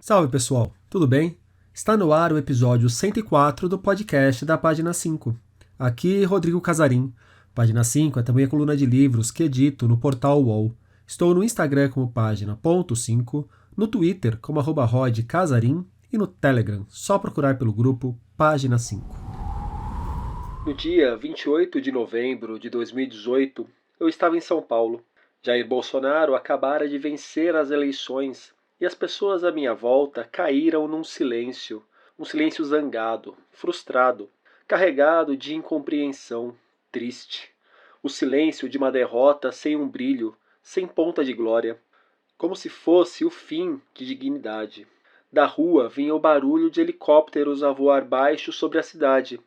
Salve pessoal, tudo bem? Está no ar o episódio 104 do podcast da Página 5. Aqui Rodrigo Casarim. Página 5 é também a coluna de livros que edito no portal UOL. Estou no Instagram como página.5, no Twitter como @rodcasarim e no Telegram, só procurar pelo grupo Página 5. No dia 28 de novembro de 2018, eu estava em São Paulo. Jair Bolsonaro acabara de vencer as eleições e as pessoas à minha volta caíram num silêncio, um silêncio zangado, frustrado, carregado de incompreensão, triste. O silêncio de uma derrota sem um brilho, sem ponta de glória, como se fosse o fim de dignidade. Da rua vinha o barulho de helicópteros a voar baixo sobre a cidade.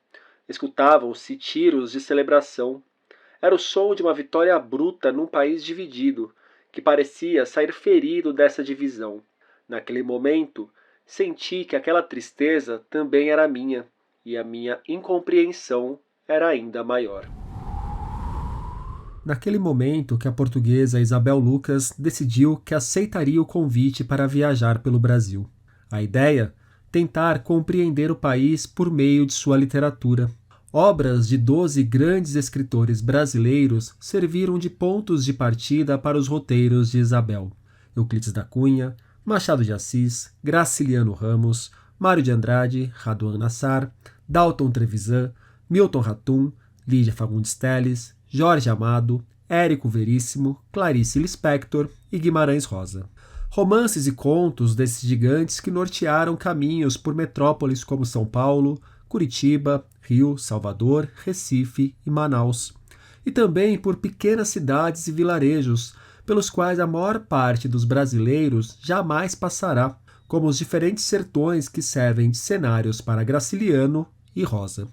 Escutavam-se tiros de celebração. Era o som de uma vitória bruta num país dividido, que parecia sair ferido dessa divisão. Naquele momento, senti que aquela tristeza também era minha, e a minha incompreensão era ainda maior. Naquele momento que a portuguesa Isabel Lucas decidiu que aceitaria o convite para viajar pelo Brasil. A ideia? Tentar compreender o país por meio de sua literatura. Obras de 12 grandes escritores brasileiros serviram de pontos de partida para os roteiros de Isabel. Euclides da Cunha, Machado de Assis, Graciliano Ramos, Mário de Andrade, Raduan Nassar, Dalton Trevisan, Milton Ratum, Lídia Fagundes Telles, Jorge Amado, Érico Veríssimo, Clarice Lispector e Guimarães Rosa. Romances e contos desses gigantes que nortearam caminhos por metrópoles como São Paulo, Curitiba, Rio, Salvador, Recife e Manaus. E também por pequenas cidades e vilarejos, pelos quais a maior parte dos brasileiros jamais passará, como os diferentes sertões que servem de cenários para Graciliano e Rosa.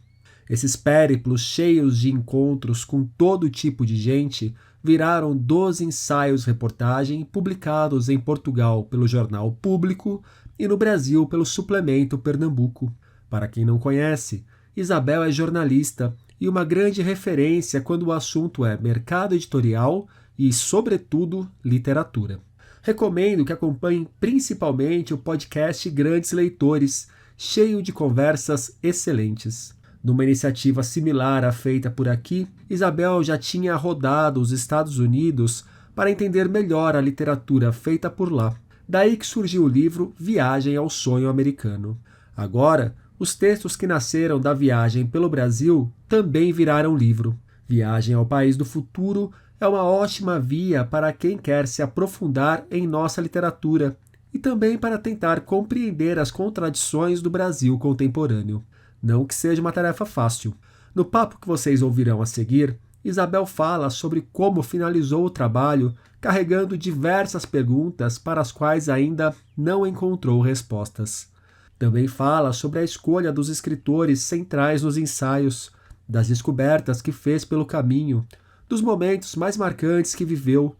Esses périplos cheios de encontros com todo tipo de gente viraram 12 ensaios-reportagem publicados em Portugal pelo Jornal Público e no Brasil pelo Suplemento Pernambuco. Para quem não conhece, Isabel é jornalista e uma grande referência quando o assunto é mercado editorial e, sobretudo, literatura. Recomendo que acompanhem principalmente o podcast Grandes Leitores, cheio de conversas excelentes. Numa iniciativa similar à feita por aqui, Isabel já tinha rodado os Estados Unidos para entender melhor a literatura feita por lá. Daí que surgiu o livro Viagem ao Sonho Americano. Agora, os textos que nasceram da viagem pelo Brasil também viraram livro. Viagem ao País do Futuro é uma ótima via para quem quer se aprofundar em nossa literatura e também para tentar compreender as contradições do Brasil contemporâneo. Não que seja uma tarefa fácil. No papo que vocês ouvirão a seguir, Isabel fala sobre como finalizou o trabalho carregando diversas perguntas para as quais ainda não encontrou respostas. Também fala sobre a escolha dos escritores centrais nos ensaios, das descobertas que fez pelo caminho, dos momentos mais marcantes que viveu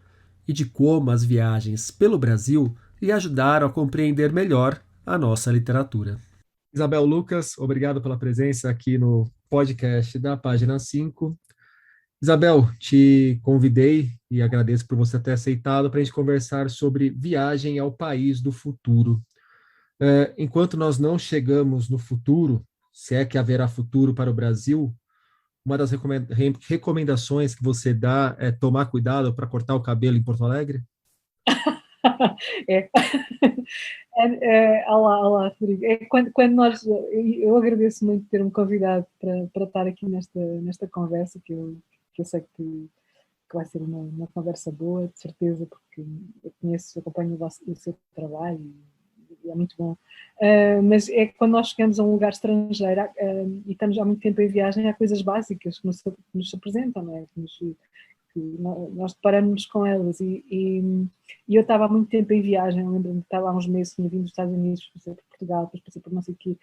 e de como as viagens pelo Brasil lhe ajudaram a compreender melhor a nossa literatura. Isabel Lucas, obrigado pela presença aqui no podcast da Página 5. Isabel, te convidei e agradeço por você ter aceitado para a gente conversar sobre Viagem ao País do Futuro. Enquanto nós não chegamos no futuro, se é que haverá futuro para o Brasil, uma das recomendações que você dá é tomar cuidado para cortar o cabelo em Porto Alegre? É. Olá, Rodrigo. Quando nós, eu agradeço muito ter-me convidado para estar aqui nesta conversa, que eu sei que vai ser uma conversa boa, de certeza, porque eu conheço, acompanho o seu trabalho e é muito bom. Mas é que quando nós chegamos a um lugar estrangeiro e estamos há muito tempo em viagem, há coisas básicas que nos apresentam, não é? Que nós deparamos com elas e eu estava há muito tempo em viagem, lembro-me que estava há uns meses, tinha vindo dos Estados Unidos, passei por Portugal, depois passei por não sei o quê,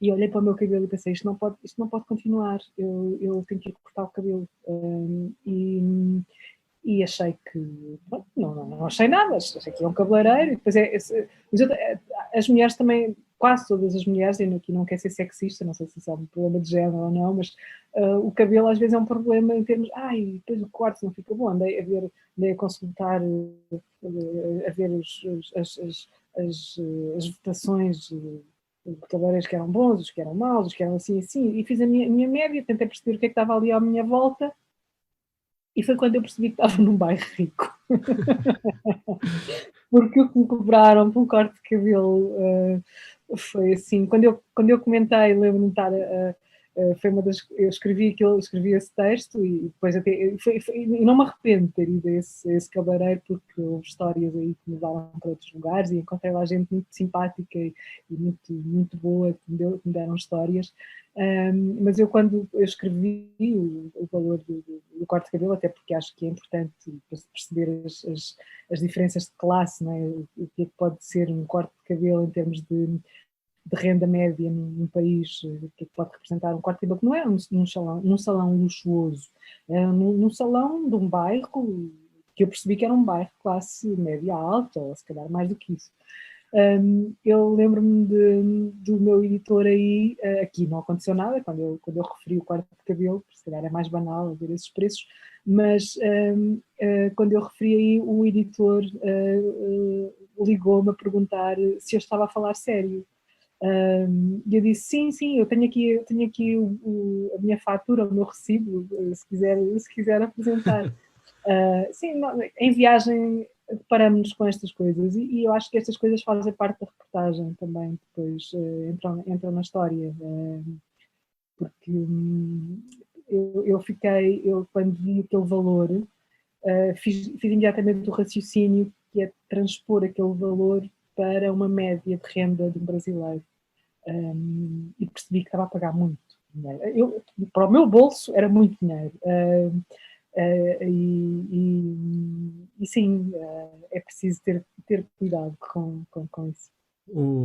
e olhei para o meu cabelo e pensei, isto não pode continuar, eu tenho que ir cortar o cabelo, e achei que, bom, não achei nada, achei que é um cabeleireiro, e depois as mulheres também, quase todas as mulheres, e aqui não quer ser sexista, não sei se isso é um problema de género ou não, mas o cabelo às vezes é um problema em termos, depois o quarto não fica bom, andei a consultar, a ver as votações de cabeleireiros que eram bons, os que eram maus, os que eram assim, e fiz a minha média, tentei perceber o que é que estava ali à minha volta, e foi quando eu percebi que estava num bairro rico. Porque o que me cobraram por um corte de cabelo foi assim, quando eu comentei, lembro-me de estar foi uma das. Eu escrevi esse texto e depois e não me arrependo de ter ido a esse cabeleireiro, porque houve histórias aí que me levaram para outros lugares e encontrei lá gente muito simpática e muito, muito boa que me deram histórias. Mas quando eu escrevi o valor do corte de cabelo, até porque acho que é importante para perceber as diferenças de classe, não é? O que é que pode ser um corte de cabelo em termos de renda média num país, o que é que pode representar um corte de cabelo que não é num salão luxuoso, é num salão de um bairro que eu percebi que era um bairro de classe média alta, ou se calhar mais do que isso. Eu lembro-me do meu editor aí, aqui não aconteceu nada, quando eu referi o corte de cabelo, se calhar é mais banal ver esses preços, mas quando eu referi aí, o editor ligou-me a perguntar se eu estava a falar sério. E eu disse, sim, eu tenho aqui a minha fatura, o meu recibo, se quiser apresentar. Sim, em viagem deparamos-nos com estas coisas e eu acho que estas coisas fazem parte da reportagem também, depois entram na história, porque eu quando vi aquele valor, fiz imediatamente o raciocínio que é transpor aquele valor para uma média de renda de um brasileiro. E percebi que estava a pagar muito dinheiro. Para o meu bolso era muito dinheiro. E sim, é preciso ter cuidado com isso.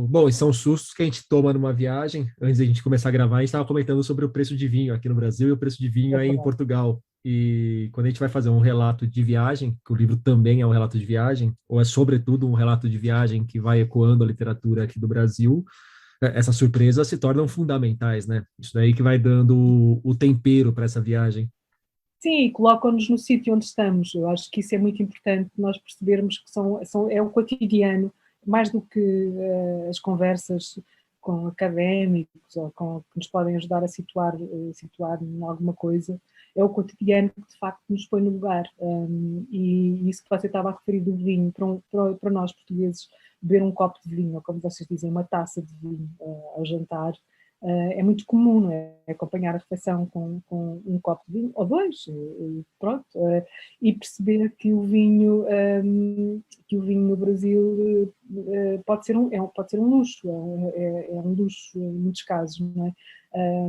Bom, e são sustos que a gente toma numa viagem. Antes da gente começar a gravar, a gente estava comentando sobre o preço de vinho aqui no Brasil e o preço de vinho É aí em verdade. Portugal. E quando a gente vai fazer um relato de viagem, que o livro também é um relato de viagem, ou é sobretudo um relato de viagem que vai ecoando a literatura aqui do Brasil, essas surpresas se tornam fundamentais, né? Isso daí que vai dando o tempero para essa viagem. Sim, e colocam-nos no sítio onde estamos. Eu acho que isso é muito importante, nós percebermos que é o cotidiano, mais do que as conversas com académicos ou que nos podem ajudar a situar em alguma coisa. É o cotidiano que de facto nos põe no lugar. E isso que você estava a referir do vinho, para nós portugueses, beber um copo de vinho, ou como vocês dizem, uma taça de vinho ao jantar, é muito comum, não é? Acompanhar a refeição com um copo de vinho, ou dois, pronto, e perceber que o vinho no Brasil pode ser um luxo, é um luxo em muitos casos, não é?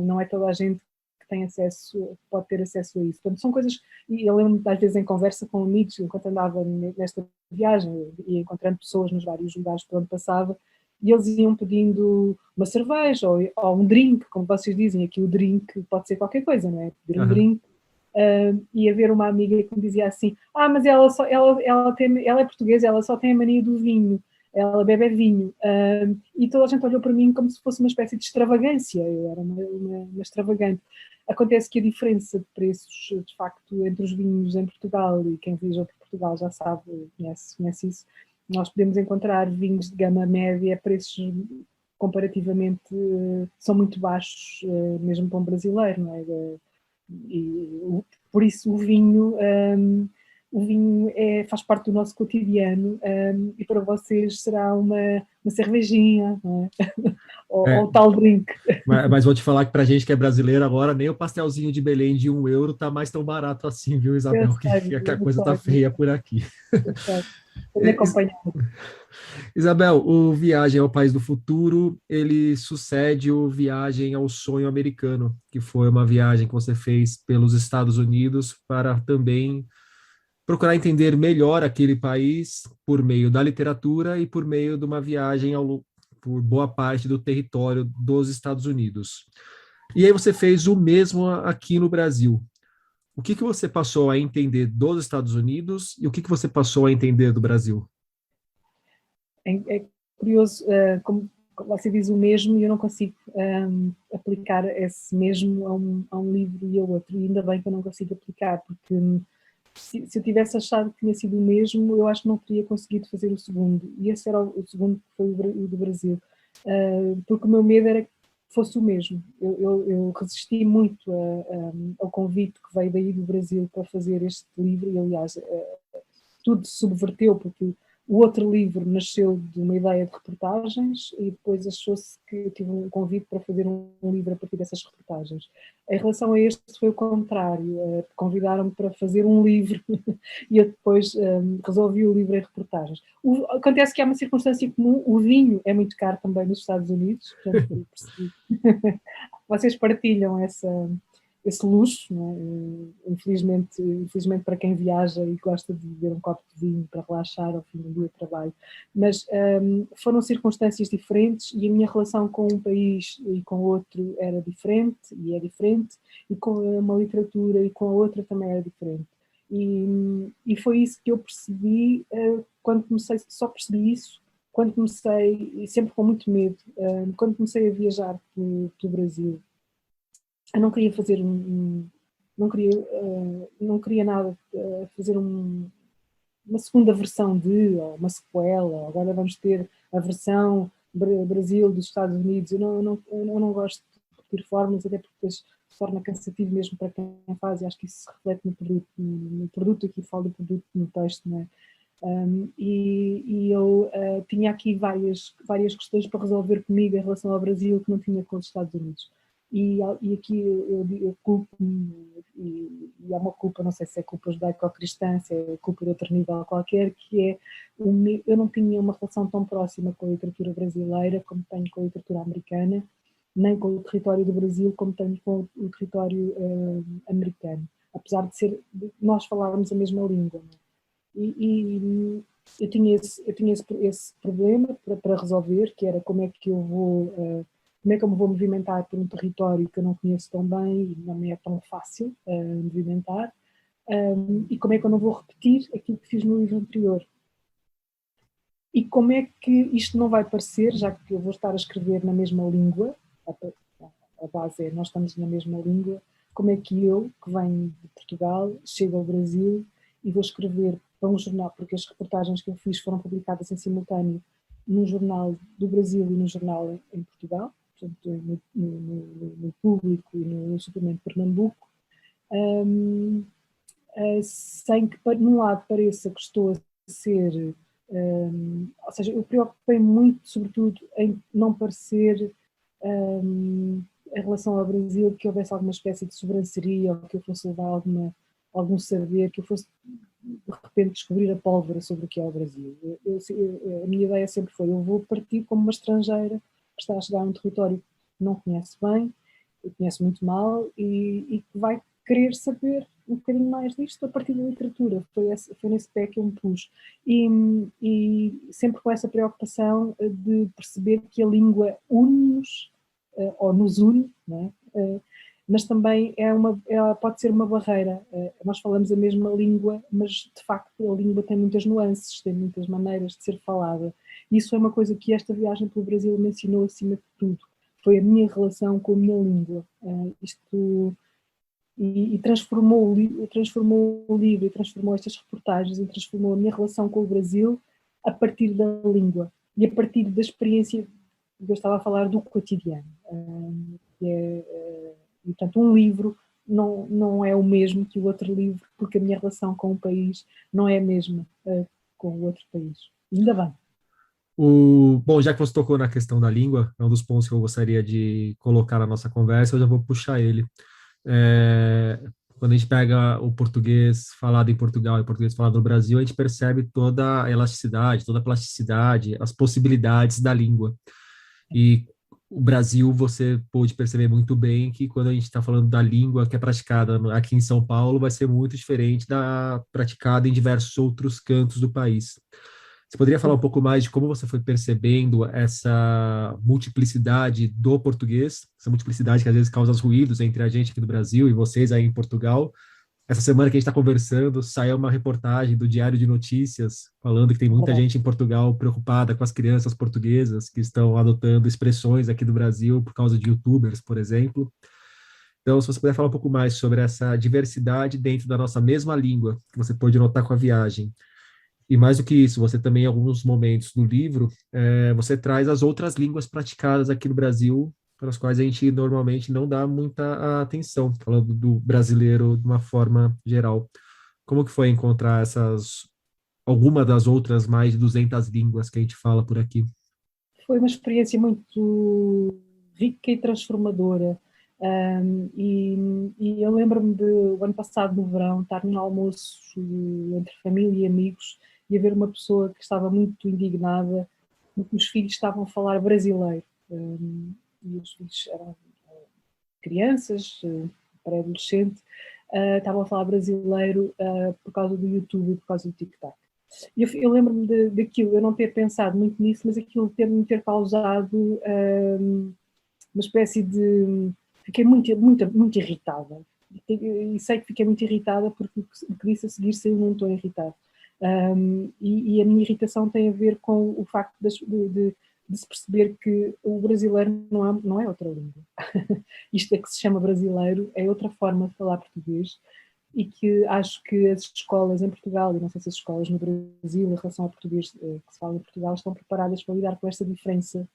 Não é toda a gente que tem acesso, pode ter acesso a isso. Portanto, são coisas, e eu lembro-me às vezes em conversa com amigos, enquanto andava nesta viagem e encontrando pessoas nos vários lugares por onde passava, e eles iam pedindo uma cerveja ou um drink, como vocês dizem, aqui o drink pode ser qualquer coisa, não é? Pedir um Aham. drink. E haver uma amiga que me dizia assim: mas ela é portuguesa, ela só tem a mania do vinho, ela bebe vinho. E toda a gente olhou para mim como se fosse uma espécie de extravagância, eu era uma extravagante. Acontece que a diferença de preços, de facto, entre os vinhos em Portugal, e quem viajou por Portugal já sabe, conhece isso, nós podemos encontrar vinhos de gama média a preços comparativamente são muito baixos, mesmo para um brasileiro, não é? Por isso o vinho faz parte do nosso cotidiano, e para vocês será uma cervejinha, não é? ou É, tal drink. mas vou te falar que pra gente que é brasileiro agora, nem o pastelzinho de Belém de 1 euro tá mais tão barato assim, viu, Eu Isabel? sei, Que a eu coisa tá sei, feia por aqui. eu sei. Tenho acompanhado. Isabel, o Viagem ao País do Futuro, ele sucede o Viagem ao Sonho Americano, que foi uma viagem que você fez pelos Estados Unidos para também procurar entender melhor aquele país por meio da literatura e por meio de uma viagem por boa parte do território dos Estados Unidos. E aí você fez o mesmo aqui no Brasil. O que que você passou a entender dos Estados Unidos e o que que você passou a entender do Brasil? É curioso, como você diz o mesmo, e eu não consigo aplicar esse mesmo a um livro e ao outro, e ainda bem que eu não consigo aplicar, porque se eu tivesse achado que tinha sido o mesmo, eu acho que não teria conseguido fazer o segundo. E esse era o segundo, que foi o do Brasil. Porque o meu medo era que fosse o mesmo. Eu resisti muito ao convite que veio daí do Brasil para fazer este livro, e aliás, tudo se subverteu, porque o outro livro nasceu de uma ideia de reportagens e depois achou-se que eu tive um convite para fazer um livro a partir dessas reportagens. Em relação a este foi o contrário, convidaram-me para fazer um livro e eu depois resolvi o livro em reportagens. Acontece que há uma circunstância comum, o vinho é muito caro também nos Estados Unidos, portanto, eu percebi. Vocês partilham esse luxo, não é? Infelizmente para quem viaja e gosta de beber um copo de vinho para relaxar ao fim do dia de trabalho, mas foram circunstâncias diferentes e a minha relação com um país e com o outro era diferente, e é diferente, e com uma literatura e com a outra também era diferente. E foi isso que eu percebi quando comecei, só percebi isso quando comecei, e sempre com muito medo, quando comecei a viajar pelo Brasil. Eu não queria fazer não queria nada fazer uma segunda versão ou uma sequela, agora vamos ter a versão Brasil dos Estados Unidos. Eu não gosto de repetir fórmulas, até porque depois se torna cansativo mesmo para quem faz, e acho que isso se reflete no produto, aqui falo do produto no texto, não é? E eu tinha aqui várias questões para resolver comigo em relação ao Brasil que não tinha com os Estados Unidos. E aqui eu culpo-me, e há uma culpa, não sei se é culpa judaico-cristã, se é culpa de outro nível qualquer, que é, eu não tinha uma relação tão próxima com a literatura brasileira como tenho com a literatura americana, nem com o território do Brasil como tenho com o território americano, apesar de nós falarmos a mesma língua, não é? E eu tinha esse problema para resolver, que era como é que eu me vou movimentar por um território que eu não conheço tão bem e não me é tão fácil movimentar, e como é que eu não vou repetir aquilo que fiz no livro anterior. E como é que isto não vai parecer, já que eu vou estar a escrever na mesma língua, a base é nós estamos na mesma língua, como é que eu, que venho de Portugal, chego ao Brasil e vou escrever para um jornal, porque as reportagens que eu fiz foram publicadas em simultâneo num jornal do Brasil e num jornal em Portugal, portanto, no Público e no Suplemento de Pernambuco, sem que, num lado, pareça que estou a ser... ou seja, eu preocupei muito, sobretudo, em não parecer, em relação ao Brasil, que houvesse alguma espécie de sobranceria, ou que eu fosse levar algum saber, que eu fosse de repente descobrir a pólvora sobre o que é o Brasil. A minha ideia sempre foi, eu vou partir como uma estrangeira que está a chegar a um território que não conhece bem, que conhece muito mal, e que vai querer saber um bocadinho mais disto a partir da literatura. Foi nesse pé que eu me pus. E sempre com essa preocupação de perceber que a língua une-nos, ou nos une, não é? Mas também ela pode ser uma barreira. Nós falamos a mesma língua, mas de facto a língua tem muitas nuances, tem muitas maneiras de ser falada. Isso é uma coisa que esta viagem pelo Brasil me ensinou acima de tudo. Foi a minha relação com a minha língua. E transformou o livro, e transformou estas reportagens, e transformou a minha relação com o Brasil a partir da língua e a partir da experiência que eu estava a falar do cotidiano. E, portanto, um livro não é o mesmo que o outro livro, porque a minha relação com o país não é a mesma com o outro país. Ainda bem. Bom, já que você tocou na questão da língua, é um dos pontos que eu gostaria de colocar na nossa conversa, eu já vou puxar ele. Quando a gente pega o português falado em Portugal e o português falado no Brasil, a gente percebe toda a elasticidade, toda a plasticidade, as possibilidades da língua. E o Brasil, você pôde perceber muito bem que quando a gente está falando da língua que é praticada aqui em São Paulo, vai ser muito diferente da praticada em diversos outros cantos do país. Você poderia falar um pouco mais de como você foi percebendo essa multiplicidade do português, essa multiplicidade que às vezes causa ruídos entre a gente aqui do Brasil e vocês aí em Portugal? Essa semana que a gente está conversando, saiu uma reportagem do Diário de Notícias falando que tem muita gente em Portugal preocupada com as crianças portuguesas que estão adotando expressões aqui do Brasil por causa de YouTubers, por exemplo. Então, se você puder falar um pouco mais sobre essa diversidade dentro da nossa mesma língua, que você pôde notar com a viagem. E mais do que isso, você também, em alguns momentos do livro, você traz as outras línguas praticadas aqui no Brasil, para as quais a gente normalmente não dá muita atenção, falando do brasileiro de uma forma geral. Como que foi encontrar alguma das outras mais de 200 línguas que a gente fala por aqui? Foi uma experiência muito rica e transformadora. E eu lembro-me de, o ano passado, no verão, estar num almoço entre família e amigos e haver uma pessoa que estava muito indignada porque os filhos estavam a falar brasileiro. E os filhos eram crianças, pré-adolescente, estavam a falar brasileiro por causa do YouTube e por causa do TikTok. Eu lembro-me daquilo, eu não ter pensado muito nisso, mas aquilo ter-me ter causado uma espécie de. Fiquei muito irritada. E sei que fiquei muito irritada porque o que disse a seguir saiu num tom irritado. E a minha irritação tem a ver com o facto de se perceber que o brasileiro não é outra língua. Isto é que se chama brasileiro, é outra forma de falar português e que acho que as escolas em Portugal, e não sei se as escolas no Brasil, em relação ao português que se fala em Portugal, estão preparadas para lidar com esta diferença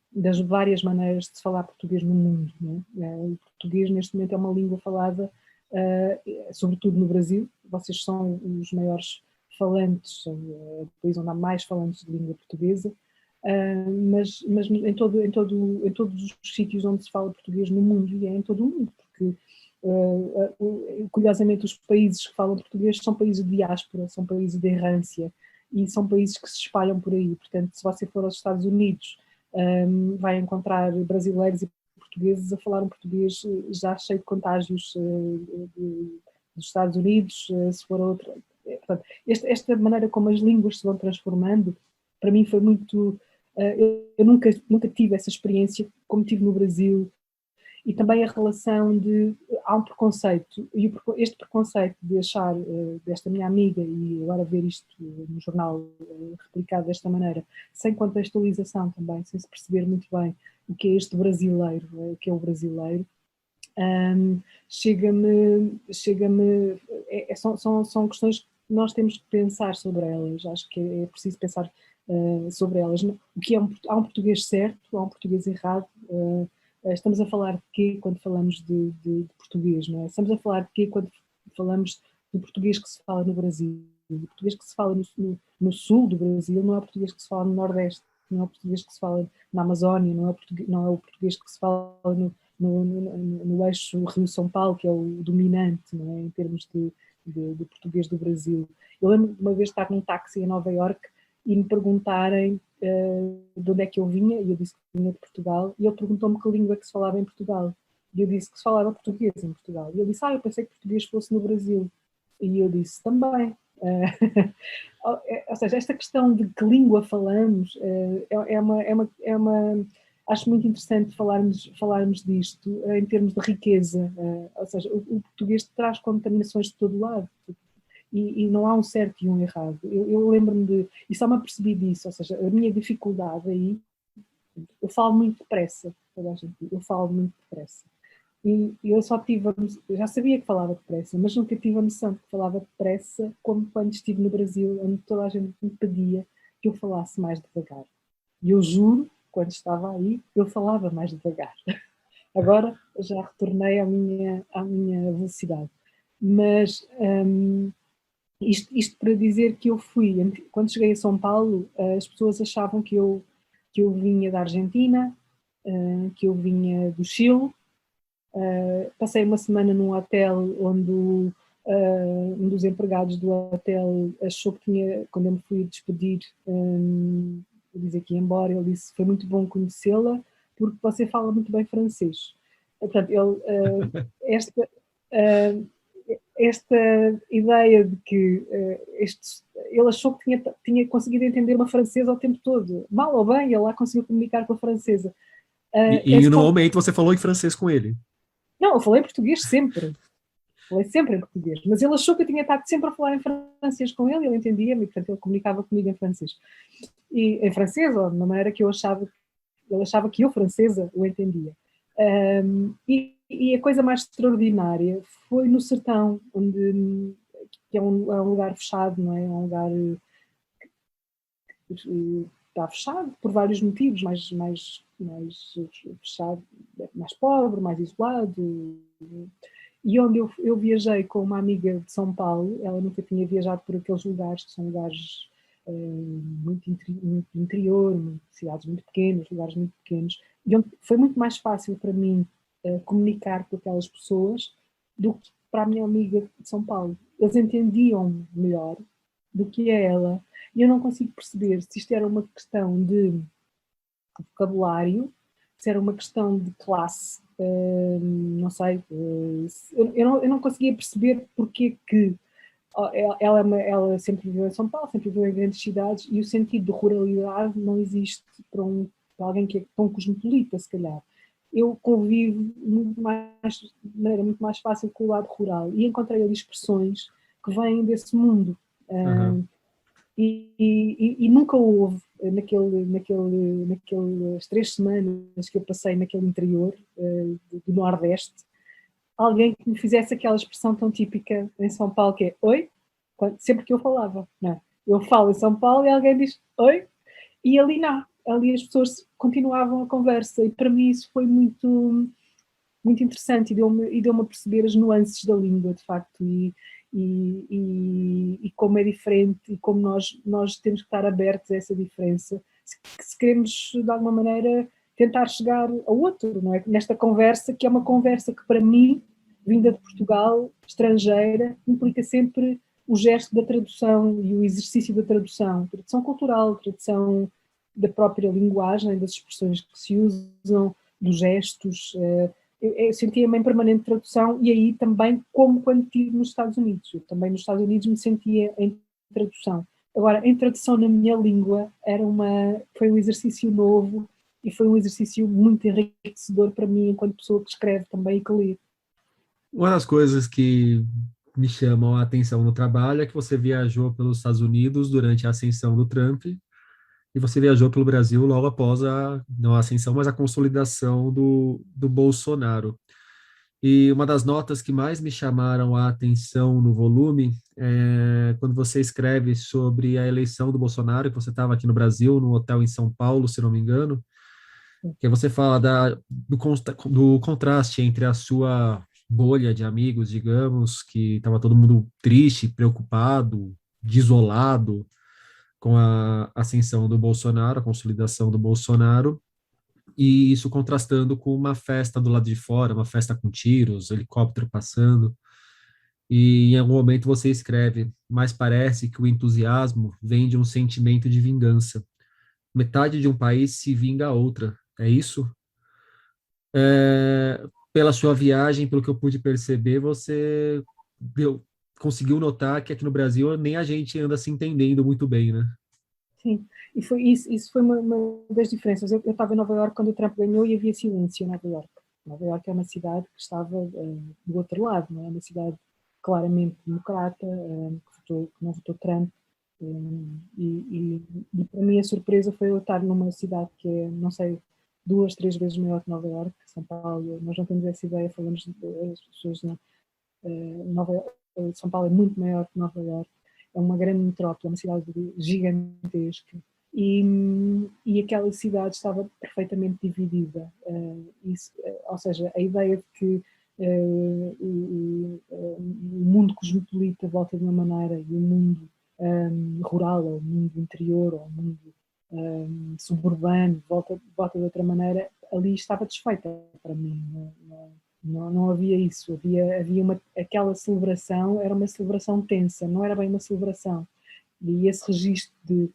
das várias maneiras de se falar português no mundo. Não é? O português, neste momento, é uma língua falada, sobretudo no Brasil. Vocês são os maiores falantes, o país onde há mais falantes de língua portuguesa, mas em todos os sítios onde se fala português no mundo, e é em todo o mundo, porque curiosamente os países que falam português são países de diáspora, são países de errância, e são países que se espalham por aí. Portanto, se você for aos Estados Unidos, vai encontrar brasileiros e portugueses a falar um português já cheio de contágios dos Estados Unidos, se for outra. Portanto, esta maneira como as línguas se vão transformando, para mim foi muito. Eu nunca tive essa experiência como tive no Brasil, e também a relação de. Há um preconceito, e este preconceito de achar desta minha amiga, e agora ver isto no jornal replicado desta maneira, sem contextualização também, sem se perceber muito bem o que é este brasileiro, o que é o brasileiro, chega-me são questões que nós temos que pensar sobre elas, acho que é preciso pensar sobre elas. O que há um português certo, há um português errado. Estamos a falar de quê quando falamos de português, não é? Estamos a falar de quê quando falamos do português que se fala no Brasil? O português que se fala no sul do Brasil não é o português que se fala no Nordeste, não é o português que se fala na Amazónia, não é o português que se fala no eixo Rio-São Paulo, que é o dominante, não é? Em termos de português do Brasil. Eu lembro de uma vez estar num táxi em Nova Iorque e me perguntarem de onde é que eu vinha, e eu disse que vinha de Portugal, e ele perguntou-me que língua é que se falava em Portugal. E eu disse que se falava português em Portugal. E ele disse, eu pensei que português fosse no Brasil. E eu disse, também. Ou seja, esta questão de que língua falamos é uma acho muito interessante falarmos disto em termos de riqueza, ou seja, o português traz contaminações de todo lado, e não há um certo e um errado. Eu lembro-me e só me apercebi disso, ou seja, a minha dificuldade aí, eu falo muito depressa, toda a gente, eu falo muito depressa. E eu eu já sabia que falava depressa, mas nunca tive a noção de que falava depressa, como quando estive no Brasil, onde toda a gente me pedia que eu falasse mais devagar. E eu juro, quando estava aí, eu falava mais devagar. Agora já retornei à minha velocidade. Mas isto para dizer que eu fui, quando cheguei a São Paulo, as pessoas achavam que eu vinha da Argentina, que eu vinha do Chile. Passei uma semana num hotel onde um dos empregados do hotel achou que tinha, quando eu me fui despedir, dizer que ia embora, ele disse, foi muito bom conhecê-la, porque você fala muito bem francês. Portanto, esta, uh, esta ideia de que ele achou que tinha conseguido entender uma francesa o tempo todo. Mal ou bem, ele lá conseguiu comunicar com a francesa. E no momento você falou em francês com ele. Não, eu falei português sempre. Falei sempre em português. Mas ele achou que eu tinha estado sempre a falar em francês com ele, ele entendia-me, e portanto ele comunicava comigo em francês. E em francês, ou de uma maneira que ele achava que eu, francesa, o entendia. e a coisa mais extraordinária foi no sertão, onde, que é um lugar fechado, não é? É um lugar está fechado por vários motivos, mais fechado, mais pobre, mais isolado. E onde eu viajei com uma amiga de São Paulo, ela nunca tinha viajado por aqueles lugares, que são lugares muito interior, cidades muito pequenas, lugares muito pequenos, e onde foi muito mais fácil para mim comunicar com aquelas pessoas do que para a minha amiga de São Paulo. Eles entendiam melhor do que a ela, e eu não consigo perceber se isto era uma questão de vocabulário, se era uma questão de classe, não sei, eu não conseguia perceber porque que ela sempre viveu em São Paulo, sempre viveu em grandes cidades, e o sentido de ruralidade não existe para alguém que é tão cosmopolita, se calhar. Eu convivo de maneira muito mais fácil com o lado rural, e encontrei ali expressões que vêm desse mundo. Aham. E nunca houve, naquelas 3 semanas que eu passei naquele interior do Nordeste, alguém que me fizesse aquela expressão tão típica em São Paulo, que é oi, sempre que eu falava, não é? Eu falo em São Paulo e alguém diz oi, e ali não, ali as pessoas continuavam a conversa, e para mim isso foi muito interessante, e deu-me a perceber as nuances da língua, de facto, e como é diferente, e como nós temos que estar abertos a essa diferença, se queremos, de alguma maneira, tentar chegar ao outro, não é? Nesta conversa, que é uma conversa que, para mim, vinda de Portugal, estrangeira, implica sempre o gesto da tradução e o exercício da tradução, tradução cultural, tradução da própria linguagem, das expressões que se usam, dos gestos. Eu sentia-me em permanente tradução, e aí também, como quando estive nos Estados Unidos. Eu também nos Estados Unidos me sentia em tradução. Agora, em tradução na minha língua, foi um exercício novo, e foi um exercício muito enriquecedor para mim, enquanto pessoa que escreve também e que lê. Uma das coisas que me chamam a atenção no trabalho é que você viajou pelos Estados Unidos durante a ascensão do Trump e você viajou pelo Brasil logo após não a ascensão, mas a consolidação do Bolsonaro. E uma das notas que mais me chamaram a atenção no volume é quando você escreve sobre a eleição do Bolsonaro, que você estava aqui no Brasil, num hotel em São Paulo, se não me engano, que você fala do contraste entre a sua bolha de amigos, digamos, que estava todo mundo triste, preocupado, desolado com a ascensão do Bolsonaro, a consolidação do Bolsonaro, e isso contrastando com uma festa do lado de fora, uma festa com tiros, helicóptero passando, e em algum momento você escreve, mas parece que o entusiasmo vem de um sentimento de vingança. Metade de um país se vinga a outra, é isso? Pela sua viagem, pelo que eu pude perceber, você conseguiu notar que aqui no Brasil nem a gente anda se entendendo muito bem, né? Sim, e foi isso foi uma das diferenças. Eu estava em Nova Iorque quando o Trump ganhou, e havia silêncio em Nova Iorque. Nova Iorque é uma cidade que estava do outro lado, não é? Uma cidade claramente democrata, que não votou Trump. E para mim a surpresa foi eu estar numa cidade que é, não sei, 2, 3 vezes maior que Nova Iorque, São Paulo. Nós não temos essa ideia, falamos as pessoas, não, São Paulo é muito maior que Nova Iorque, é uma grande metrópole, é uma cidade gigantesca, e aquela cidade estava perfeitamente dividida. Ou seja, a ideia de que o mundo cosmopolita volta de uma maneira, e o mundo rural, ou o mundo interior, ou o mundo suburbano volta de outra maneira, ali estava desfeita para mim. Não havia isso, aquela celebração era uma celebração tensa, não era bem uma celebração. E esse registro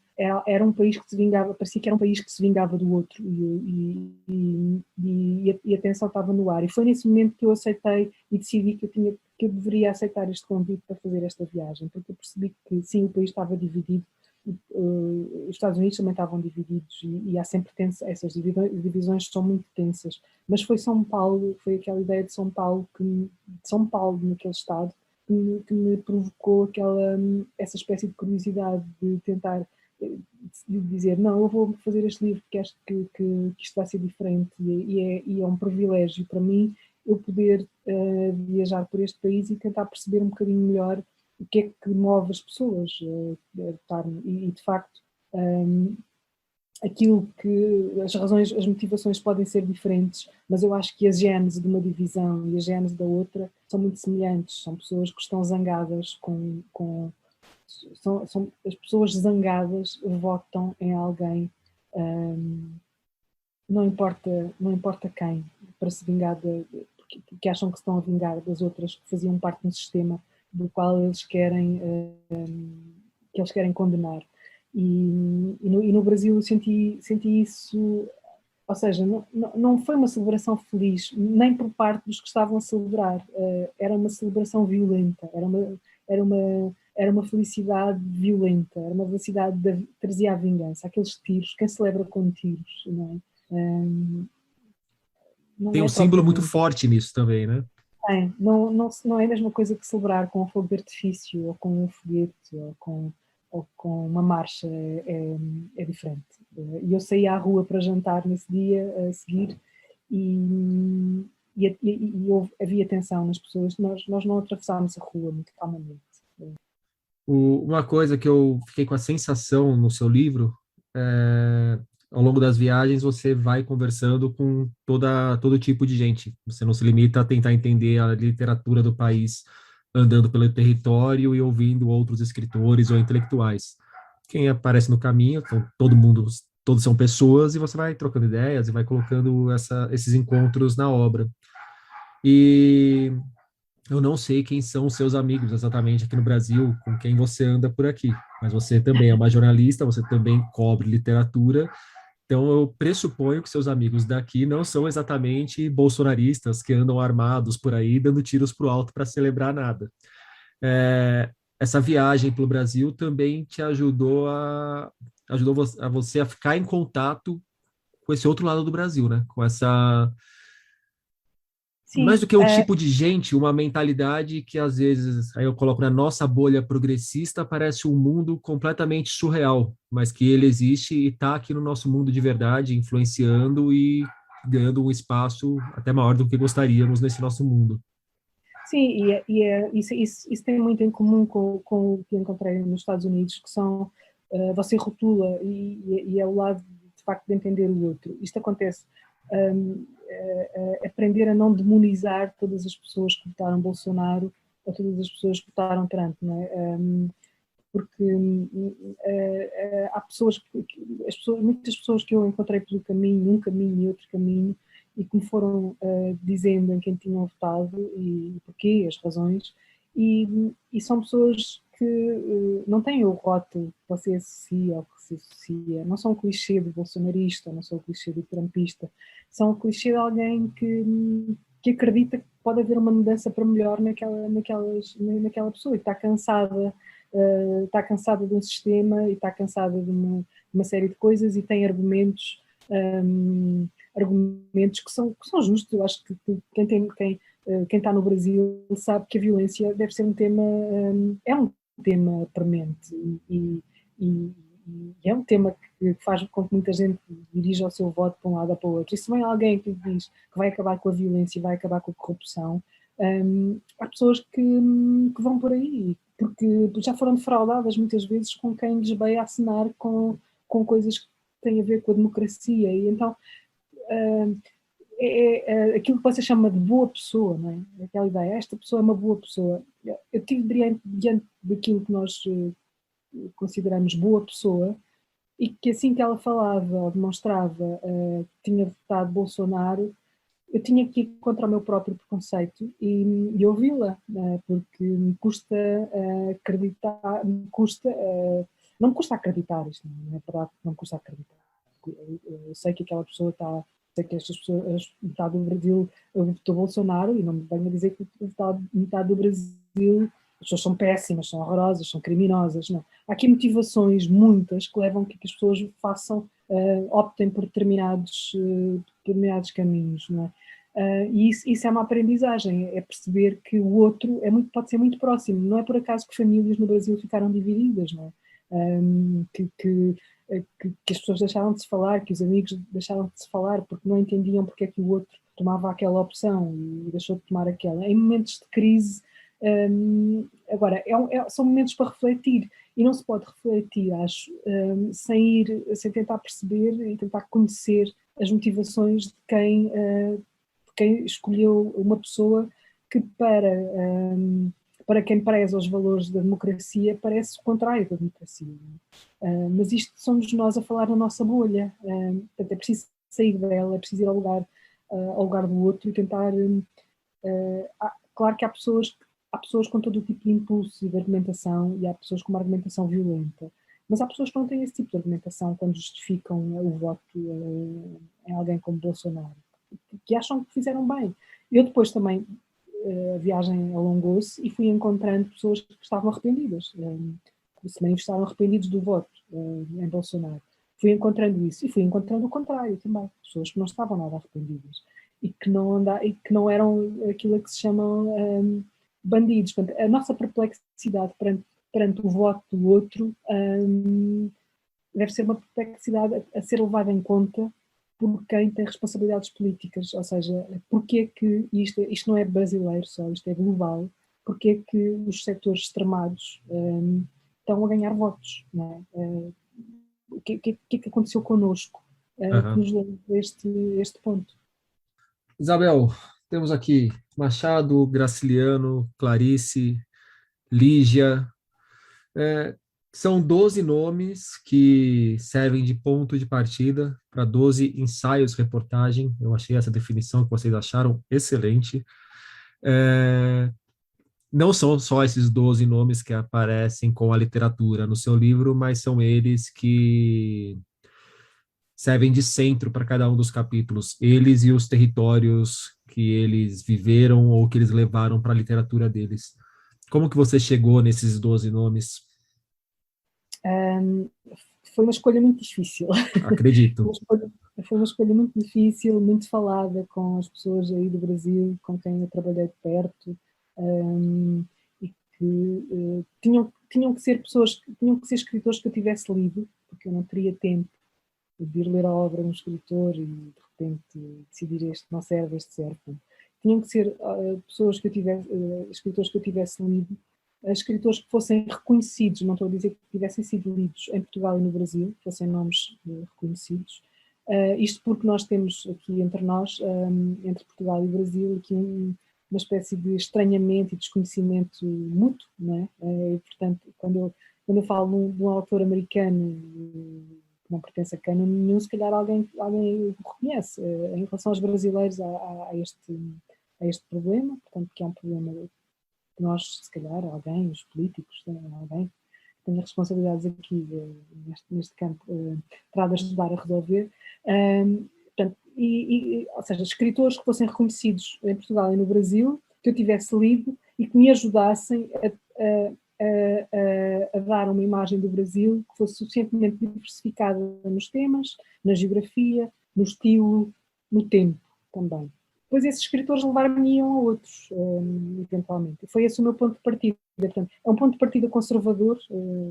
era um país que se vingava, parecia que era um país que se vingava do outro, e a tensão estava no ar. E foi nesse momento que eu aceitei e decidi que eu deveria aceitar este convite para fazer esta viagem, porque eu percebi que sim, o país estava dividido. Os Estados Unidos também estavam divididos, e há sempre essas divisões são muito tensas, mas foi São Paulo, foi aquela ideia de São Paulo, de São Paulo naquele estado, que me provocou essa espécie de curiosidade de tentar de dizer, não, eu vou fazer este livro porque acho que isto vai ser diferente, e é um privilégio para mim, eu poder viajar por este país e tentar perceber um bocadinho melhor o que é que move as pessoas. E de facto, aquilo que as razões, as motivações podem ser diferentes, mas eu acho que a gênese de uma divisão e a gênese da outra são muito semelhantes. São pessoas que estão zangadas as pessoas zangadas votam em alguém, não importa quem, para se vingar porque acham que estão a vingar das outras que faziam parte de um sistema do qual eles querem condenar. E no Brasil eu senti isso, ou seja, não foi uma celebração feliz, nem por parte dos que estavam a celebrar, era uma celebração violenta, era uma felicidade violenta, era uma felicidade que trazia a vingança, aqueles tiros, quem celebra com tiros, não é? Tem Não um é símbolo muito propriamente. forte nisso também, né? Não é a mesma coisa que celebrar com um fogo de artifício, ou com um foguete, ou com uma marcha, é diferente. E eu saí à rua para jantar nesse dia a seguir e havia tensão nas pessoas, nós não atravessámos a rua muito calmamente. Uma coisa que eu fiquei com a sensação no seu livro, é, ao longo das viagens você vai conversando com todo tipo de gente. Você não se limita a tentar entender a literatura do país andando pelo território e ouvindo outros escritores ou intelectuais. Quem aparece no caminho, então, todo mundo, todos são pessoas e você vai trocando ideias e vai colocando esses encontros na obra. E eu não sei quem são os seus amigos exatamente aqui no Brasil, com quem você anda por aqui, mas você também é uma jornalista, você também cobre literatura, então eu pressuponho que seus amigos daqui não são exatamente bolsonaristas que andam armados por aí, dando tiros para o alto para celebrar nada. Essa viagem pelo Brasil também te ajudou a você a ficar em contato com esse outro lado do Brasil, né? Com essa mais Sim, do que um tipo de gente, uma mentalidade que às vezes, aí eu coloco na nossa bolha progressista, parece um mundo completamente surreal, mas que ele existe e está aqui no nosso mundo de verdade, influenciando e ganhando um espaço até maior do que gostaríamos nesse nosso mundo. sim, isso tem muito em comum com o que encontrei nos Estados Unidos, que são, você rotula e é o lado, de facto, de entender o outro. Isto acontece, aprender a não demonizar todas as pessoas que votaram Bolsonaro ou todas as pessoas que votaram Trump, não é? Porque há muitas pessoas que eu encontrei pelo caminho, um caminho e outro caminho, e que me foram dizendo em quem tinham votado e porquê, as razões, e são pessoas que não têm o rótulo que você associa ou que se associa, não são o clichê do bolsonarista, não são o clichê do trumpista, são o clichê de alguém que acredita que pode haver uma mudança para melhor naquela pessoa e está cansada de um sistema e está cansada de uma série de coisas e tem argumentos que são justos. Eu acho que quem está no Brasil sabe que a violência deve ser um tema, é um tema premente e é um tema que faz com que muita gente dirija o seu voto para um lado ou para o outro. E se vem alguém que diz que vai acabar com a violência e vai acabar com a corrupção, há pessoas que vão por aí, porque já foram defraudadas muitas vezes com quem lhes veio a assinar com coisas que têm a ver com a democracia. E então aquilo que você chama de boa pessoa, não é? Aquela ideia, esta pessoa é uma boa pessoa. Eu estive diante daquilo que nós consideramos boa pessoa e que assim que ela falava ou demonstrava que tinha votado Bolsonaro, eu tinha que ir contra o meu próprio preconceito e ouvi-la, porque me custa acreditar, não me custa acreditar, isto não é verdade, não me custa acreditar. Eu sei que aquela pessoa está, sei que estas pessoas, metade do Brasil votou Bolsonaro e não me venho a dizer que metade do Brasil as pessoas são péssimas, são horrorosas, são criminosas, não. Há aqui motivações, muitas, que levam a que as pessoas optem por determinados caminhos, não é? E isso é uma aprendizagem, é perceber que o outro pode ser muito próximo. Não é por acaso que famílias no Brasil ficaram divididas, não é? Que as pessoas deixaram de se falar, que os amigos deixaram de se falar porque não entendiam porque é que o outro tomava aquela opção e deixou de tomar aquela. Em momentos de crise, agora, são momentos para refletir, e não se pode refletir, acho, sem tentar perceber e tentar conhecer as motivações de quem escolheu uma pessoa que para quem preza os valores da democracia parece o contrário da democracia. Mas isto somos nós a falar na nossa bolha, portanto é preciso sair dela, é preciso ir ao lugar do outro e tentar... claro que há pessoas com todo o tipo de impulso e de argumentação, e há pessoas com uma argumentação violenta, mas há pessoas que não têm esse tipo de argumentação quando justificam o voto em alguém como Bolsonaro, que acham que fizeram bem. Eu depois também, a viagem alongou-se e fui encontrando pessoas que estavam arrependidas, que se manifestaram arrependidos do voto em Bolsonaro. Fui encontrando isso e fui encontrando o contrário também, pessoas que não estavam nada arrependidas e que não eram aquilo a que se chamam bandidos. Portanto, a nossa perplexidade perante o voto do outro deve ser uma perplexidade a ser levada em conta por quem tem responsabilidades políticas, ou seja, porque que isto não é brasileiro só, isto é global, porque que os setores extremados estão a ganhar votos, não é? O que é que aconteceu connosco que nos levou a este ponto? Isabel, temos aqui Machado, Graciliano, Clarice, Lígia. São 12 nomes que servem de ponto de partida para 12 ensaios reportagem. Eu achei essa definição que vocês acharam excelente. Não são só esses 12 nomes que aparecem com a literatura no seu livro, mas são eles que servem de centro para cada um dos capítulos, eles e os territórios que eles viveram ou que eles levaram para a literatura deles. Como que você chegou nesses 12 nomes? Foi uma escolha muito difícil. Acredito. Foi uma escolha muito difícil, muito falada com as pessoas aí do Brasil, com quem eu trabalhei de perto, e que tinham que ser pessoas, tinham que ser escritores que eu tivesse lido, porque eu não teria tempo de ir ler a obra de um escritor e de repente decidir este não serve, este serve. Tinham que ser pessoas que eu tivesse, escritores que eu tivesse lido, escritores que fossem reconhecidos, não estou a dizer que tivessem sido lidos em Portugal e no Brasil, que fossem nomes reconhecidos. Isto porque nós temos aqui entre nós, entre Portugal e o Brasil, aqui uma espécie de estranhamento e desconhecimento mútuo, não é? E, portanto, quando eu falo de um autor americano que não pertence a cânon nenhum, se calhar alguém o reconhece. Em relação aos brasileiros há este problema, portanto, que é um problema que nós, se calhar, alguém, os políticos, alguém que tenha responsabilidades aqui neste campo, terá de ajudar a resolver. Portanto, ou seja, escritores que fossem reconhecidos em Portugal e no Brasil, que eu tivesse lido e que me ajudassem a dar uma imagem do Brasil que fosse suficientemente diversificada nos temas, na geografia, no estilo, no tempo também. Depois esses escritores levar-me-iam a outros, eventualmente. Foi esse o meu ponto de partida. Portanto, é um ponto de partida conservador,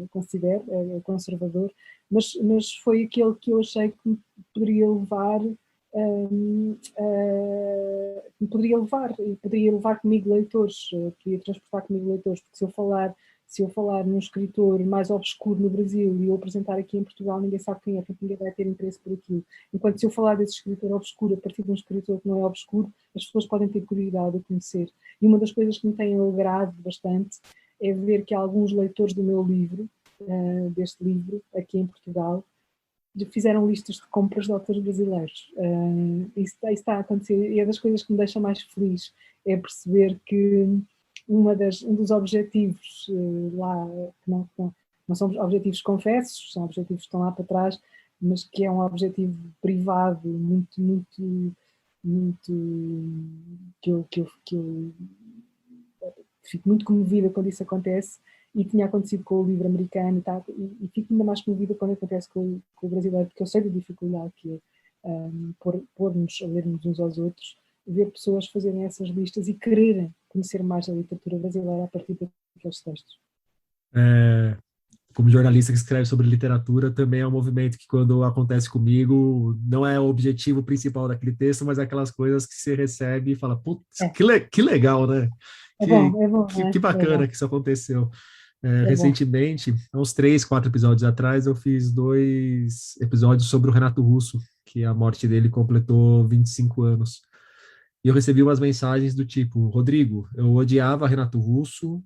considero, é conservador, mas foi aquele que eu achei que me poderia levar, e poderia levar comigo leitores, poderia transportar comigo leitores, porque se eu falar num escritor mais obscuro no Brasil e eu apresentar aqui em Portugal, ninguém sabe quem é, porque ninguém vai ter interesse por aquilo. Enquanto se eu falar desse escritor obscuro a partir de um escritor que não é obscuro, as pessoas podem ter curiosidade de conhecer. E uma das coisas que me tem alegrado bastante é ver que alguns leitores do meu livro, deste livro, aqui em Portugal, fizeram listas de compras de autores brasileiros. Isso está a acontecer e é das coisas que me deixa mais feliz, é perceber que um dos objetivos lá, que não são objetivos confessos, são objetivos que estão lá para trás, mas que é um objetivo privado muito, muito, muito, que eu fico muito comovida quando isso acontece, e tinha acontecido com o livro americano e fico ainda mais comovida quando acontece com o brasileiro, porque eu sei da dificuldade que é pôr-nos a lermos uns aos outros, ver pessoas fazerem essas listas e quererem conhecer mais a literatura brasileira a partir daqueles textos. como jornalista que escreve sobre literatura, também é um movimento que, quando acontece comigo, não é o objetivo principal daquele texto, mas é aquelas coisas que você recebe e fala, putz, É, que legal, né? é bom, não Que é? É bacana bom, que isso aconteceu. é bom. Recentemente, há uns 3, 4 episódios atrás, eu fiz 2 episódios sobre o Renato Russo, que a morte dele completou 25 anos. E eu recebi umas mensagens do tipo, Rodrigo, eu odiava Renato Russo,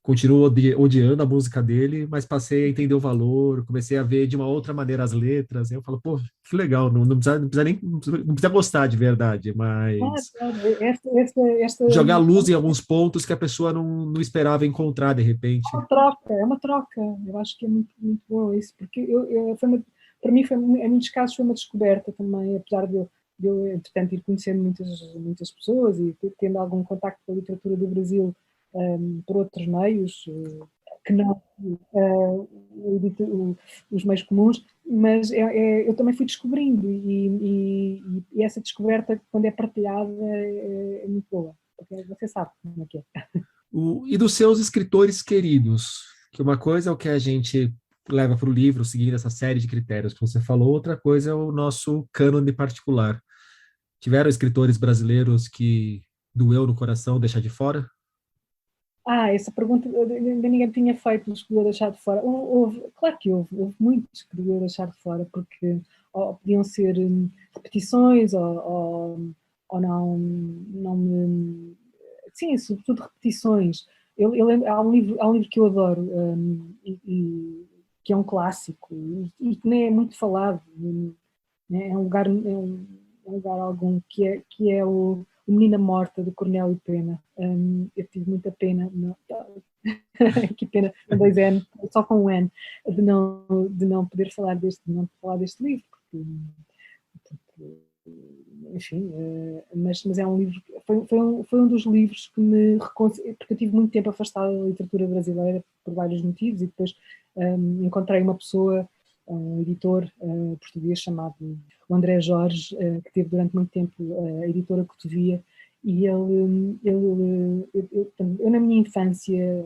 continuo odiando a música dele, mas passei a entender o valor, comecei a ver de uma outra maneira as letras. Aí eu falo, pô, que legal, não precisa gostar de verdade, Claro, mas claro. Esta jogar luz em alguns pontos que a pessoa não esperava encontrar de repente. é uma troca. Eu acho que é muito, muito bom isso, porque para mim, em muitos casos, foi uma descoberta também, apesar de eu entretanto, ir conhecendo muitas pessoas e tendo algum contacto com a literatura do Brasil por outros meios, que não os meios comuns, mas eu também fui descobrindo e essa descoberta, quando é partilhada, é muito boa, porque você sabe como é que é. E dos seus escritores queridos, que uma coisa é o que a gente leva para o livro, seguindo essa série de critérios que você falou, outra coisa é o nosso cânone particular. Tiveram escritores brasileiros que doeu no coração deixar de fora? Essa pergunta ainda ninguém tinha feito, os que eu deixar de fora. Claro que houve muitos que eu deixar de fora, porque ou podiam ser repetições, ou não me. Sim, sobretudo repetições. Há um livro que eu adoro, que é um clássico e que nem é muito falado, né? É um lugar algum que é o Menina Morta, do Cornélio Pena. Eu tive muita pena, não, que pena, com dois N, só com um N, de não poder falar deste livro, porque enfim, mas é um livro, foi um dos livros que me reconciliou, porque eu tive muito tempo afastada da literatura brasileira por vários motivos, e depois encontrei uma pessoa, um editor português chamado o André Jorge, que teve durante muito tempo a editora Cotovia, e eu na minha infância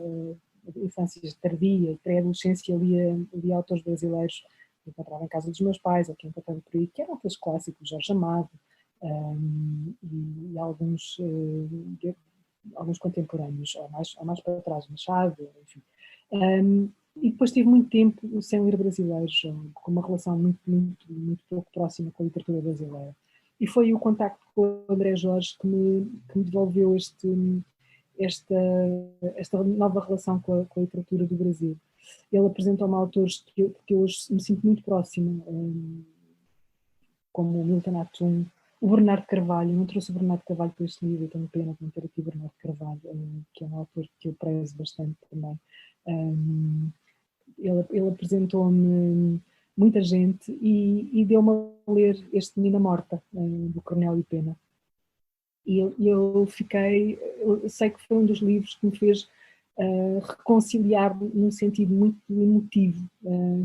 tardia e pré-adolescência, lia autores brasileiros que encontrava em casa dos meus pais, ou que encontrava por aí, que eram aqueles clássicos, Jorge Amado, e alguns contemporâneos, ou mais para trás, Machado, enfim. E depois tive muito tempo sem ler brasileiros, com uma relação muito, muito, muito pouco próxima com a literatura brasileira. E foi o contacto com o André Jorge que me devolveu esta nova relação com a literatura do Brasil. Ele apresentou-me autores que eu hoje me sinto muito próxima, como o Milton Atum, o Bernardo Carvalho. Eu não trouxe o Bernardo Carvalho para este livro, eu tenho pena de não ter aqui o Bernardo Carvalho, que é um autor que eu prezo bastante também. Ele apresentou-me muita gente e deu-me a ler este Menina Morta, do Cornélio Pena. E eu sei que foi um dos livros que me fez reconciliar num sentido muito emotivo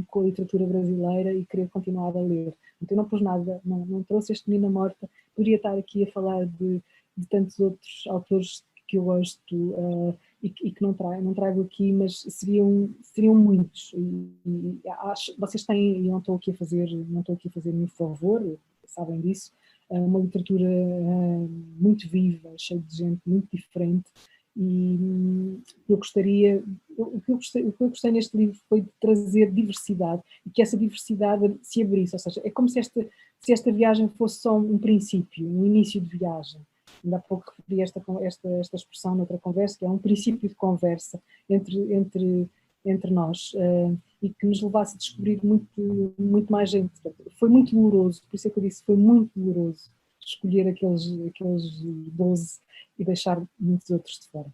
com a literatura brasileira e querer continuar a ler. Então eu não pus nada, não trouxe este Menina Morta. Poderia estar aqui a falar de tantos outros autores que eu gosto e que não trago aqui, mas seriam muitos. Vocês têm, e não estou aqui a fazer nenhum favor, sabem disso, uma literatura muito viva, cheia de gente muito diferente, e o que eu gostei neste livro foi de trazer diversidade, e que essa diversidade se abrisse, ou seja, é como se esta viagem fosse só um princípio, um início de viagem. Ainda há pouco referi esta expressão noutra conversa, que é um princípio de conversa entre nós, e que nos levasse a descobrir muito, muito mais gente. Foi muito doloroso, por isso é que eu disse, foi muito doloroso escolher aqueles 12 e deixar muitos outros de fora.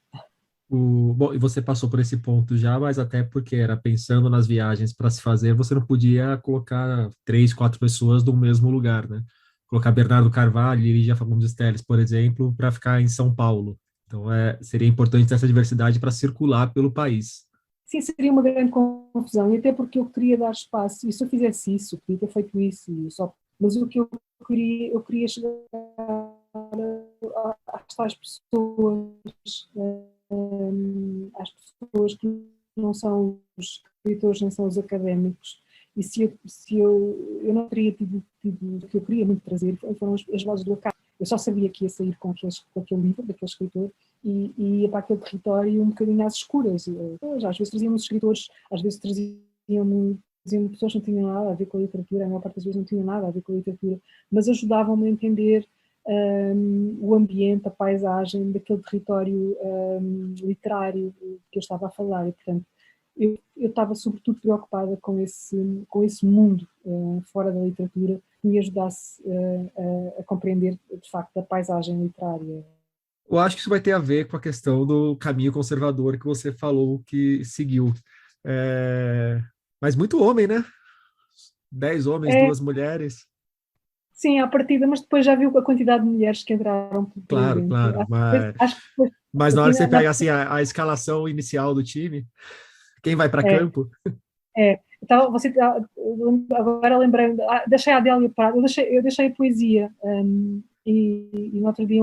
Bom, e você passou por esse ponto já, mas até porque era pensando nas viagens para se fazer, você não podia colocar 3, 4 pessoas no mesmo lugar, né? Colocar Bernardo Carvalho e Lígia Fagundes Telles, por exemplo, para ficar em São Paulo. Então, seria importante ter essa diversidade para circular pelo país. Sim, seria uma grande confusão, e até porque eu queria dar espaço, e se eu fizesse isso, podia ter feito isso, mas o que eu queria chegar às pessoas, às pessoas que não são os escritores nem são os académicos, e eu não teria tido o que eu queria muito trazer, foram as vozes do acaso. Eu só sabia que ia sair com aquele livro, daquele escritor, e ia para aquele território um bocadinho às escuras. Às vezes traziam-me escritores, às vezes traziam-me pessoas que não tinham nada a ver com a literatura, a maior parte das vezes não tinham nada a ver com a literatura, mas ajudavam-me a entender o ambiente, a paisagem daquele território literário que eu estava a falar, e portanto eu estava sobretudo preocupada com esse mundo fora da literatura que me ajudasse a compreender de facto a paisagem literária. Eu acho que isso vai ter a ver com a questão do caminho conservador que você falou que seguiu. É... Mas muito homem, né? 10 homens, É, 2 mulheres. sim, à partida, mas depois já viu a quantidade de mulheres que entraram por aí Claro, dentro. claro. Acho que depois, Mas na hora aqui que você pega assim, a escalação inicial do time, quem vai para é, campo? então, agora lembrei, deixei a Adélia Prado, eu deixei a poesia, e no outro dia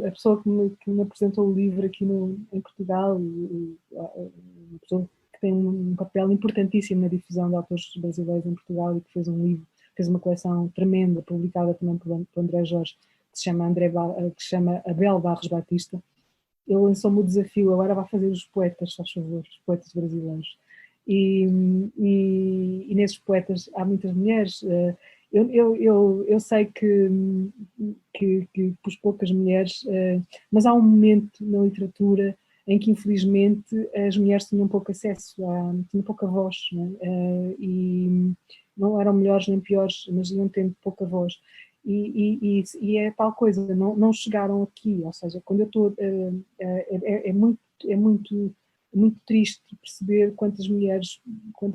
a pessoa que me apresentou o livro aqui em Portugal, uma pessoa que tem um papel importantíssimo na difusão de autores brasileiros em Portugal e que fez um livro, fez uma coleção tremenda, publicada também por André Jorge, que se chama Abel Barros Batista. Ele lançou-me o desafio, agora vai fazer os poetas, faz favor, os poetas brasileiros. E nesses poetas há muitas mulheres. Eu sei que pus poucas mulheres, mas há um momento na literatura em que, infelizmente, as mulheres tinham pouco acesso, tinham pouca voz, e não eram melhores nem piores, mas iam tendo pouca voz. E é tal coisa, não chegaram aqui, ou seja, quando eu estou, é muito triste perceber quantas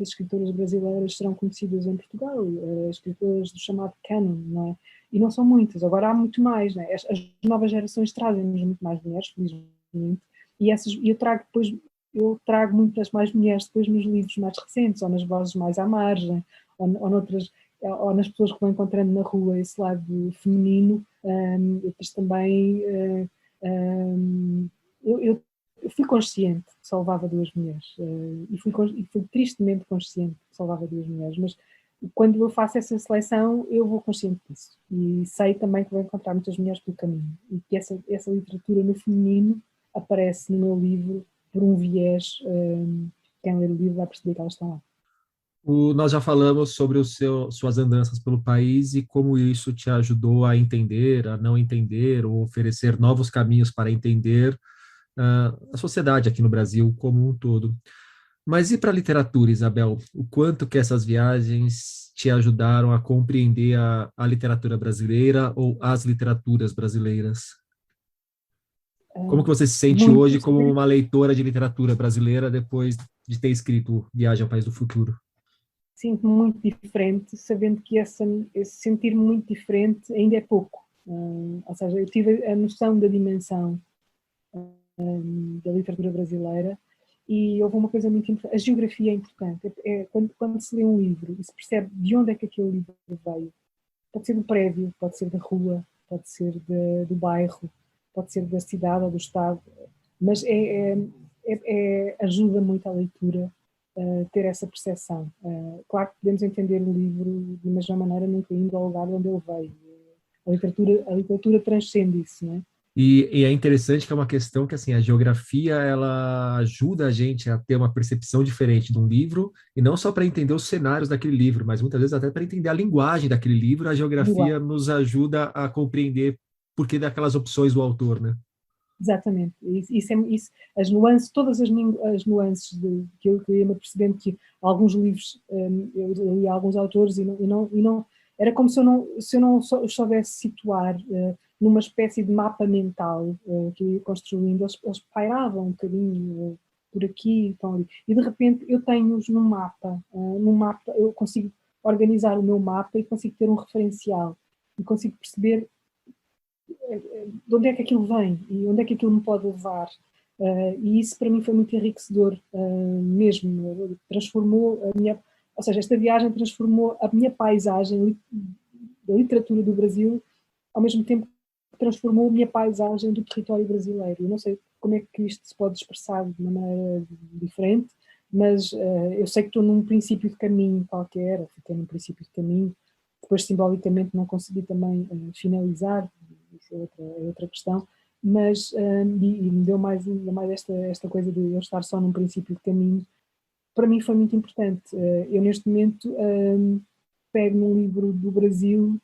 escritoras brasileiras serão conhecidas em Portugal, escritoras do chamado canon, não é? E não são muitas, agora há muito mais, não é? As novas gerações trazem-nos muito mais mulheres, felizmente, e eu trago muitas mais mulheres depois nos livros mais recentes, ou nas vozes mais à margem, ou nas pessoas que vou encontrando na rua, esse lado feminino. Depois também eu fui consciente que só levava 2 mulheres, e fui tristemente consciente que só levava 2 mulheres, mas quando eu faço essa seleção eu vou consciente disso e sei também que vou encontrar muitas mulheres pelo caminho e que essa literatura no feminino aparece no meu livro por um viés. Quem ler o livro vai perceber que elas estão lá. Nós já falamos sobre suas andanças pelo país e como isso te ajudou a entender, a não entender, ou oferecer novos caminhos para entender a sociedade aqui no Brasil como um todo. Mas e para a literatura, Isabel? O quanto que essas viagens te ajudaram a compreender a literatura brasileira ou as literaturas brasileiras? Como que você se sente Muito, hoje como uma leitora de literatura brasileira depois de ter escrito Viagem ao País do Futuro? sinto-me muito diferente, sabendo que esse sentir-me muito diferente ainda é pouco. Ou seja, eu tive a noção da dimensão da literatura brasileira e houve uma coisa muito importante. A geografia é importante. Quando se lê um livro e se percebe de onde é que aquele livro veio, pode ser do prédio, pode ser da rua, pode ser do bairro, pode ser da cidade ou do estado, mas ajuda muito a leitura ter essa percepção. Claro que podemos entender o livro de uma mesma maneira, nunca indo ao lugar onde ele veio. A literatura transcende isso, não é? E é interessante que é uma questão que, assim, a geografia, ela ajuda a gente a ter uma percepção diferente de um livro, e não só para entender os cenários daquele livro, mas muitas vezes até para entender a linguagem daquele livro, a geografia nos ajuda a compreender por que daquelas opções do autor, né? Exatamente. Isso, as nuances, todas as nuances que eu ia me percebendo que alguns livros, eu li alguns autores e não era como se eu não soubesse situar numa espécie de mapa mental que eu ia construindo, eles pairavam um bocadinho por aqui, então ali. E de repente eu tenho-os num mapa, eu consigo organizar o meu mapa e consigo ter um referencial e consigo perceber de onde é que aquilo vem e onde é que aquilo me pode levar. E isso para mim foi muito enriquecedor mesmo. Transformou a minha. Ou seja, esta viagem transformou a minha paisagem da literatura do Brasil, ao mesmo tempo que transformou a minha paisagem do território brasileiro. Eu não sei como é que isto se pode expressar de uma maneira diferente, mas eu sei que estou num princípio de caminho qualquer, fiquei num princípio de caminho, depois simbolicamente não consegui também finalizar, isso é outra questão, mas e me deu mais, ainda mais esta coisa de eu estar só num princípio de caminho, para mim foi muito importante. Eu neste momento pego num livro do Brasil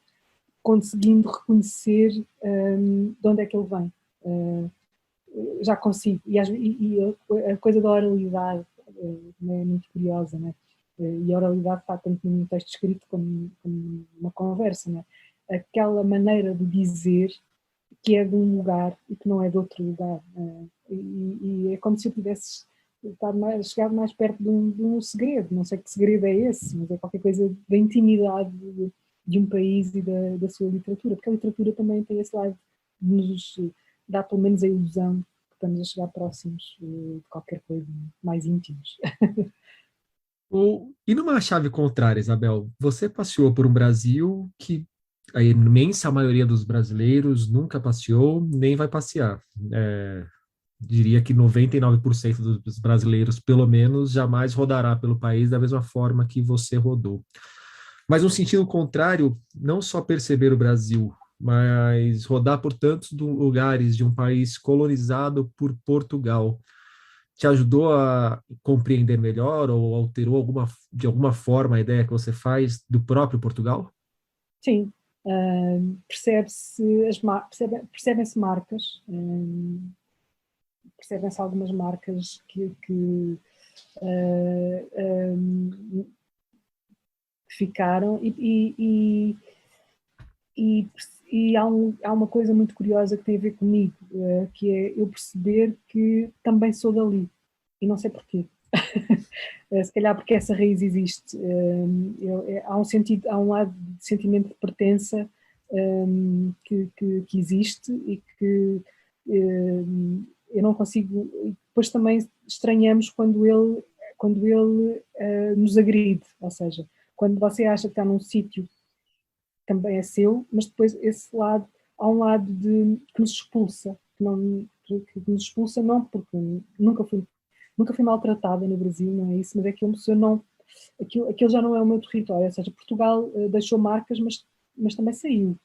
conseguindo reconhecer de onde é que ele vem. Já consigo. E a coisa da oralidade é muito curiosa, né? E a oralidade está tanto num texto escrito como uma conversa, né? Aquela maneira de dizer que é de um lugar e que não é de outro lugar. E é como se eu tivesse chegado mais perto de um segredo. Não sei que segredo é esse, mas é qualquer coisa da intimidade de um país e da sua literatura, porque a literatura também tem esse lado de nos dá pelo menos a ilusão que estamos a chegar próximos de qualquer coisa, mais íntimos. E numa chave contrária, Isabel, você passeou por um Brasil que a imensa maioria dos brasileiros nunca passeou, nem vai passear. Diria que 99% dos brasileiros, pelo menos, jamais rodará pelo país da mesma forma que você rodou. Mas no sentido contrário, não só perceber o Brasil, mas rodar por tantos lugares de um país colonizado por Portugal, te ajudou a compreender melhor ou alterou de alguma forma a ideia que você faz do próprio Portugal? Sim, percebem-se marcas, percebem-se algumas marcas que ficaram e, e há uma coisa muito curiosa que tem a ver comigo, que é eu perceber que também sou dali e não sei porquê. Se calhar porque essa raiz existe. Há um sentido, há um lado de sentimento de pertença que existe e que eu não consigo. Depois também estranhamos quando ele nos agride, ou seja, quando você acha que está num sítio também é seu, mas depois esse lado, há um lado que nos expulsa, que nos expulsa não porque nunca fui maltratada no Brasil, não é isso, mas é que eu não, aquilo já não é o meu território, ou seja, Portugal deixou marcas, mas também saiu.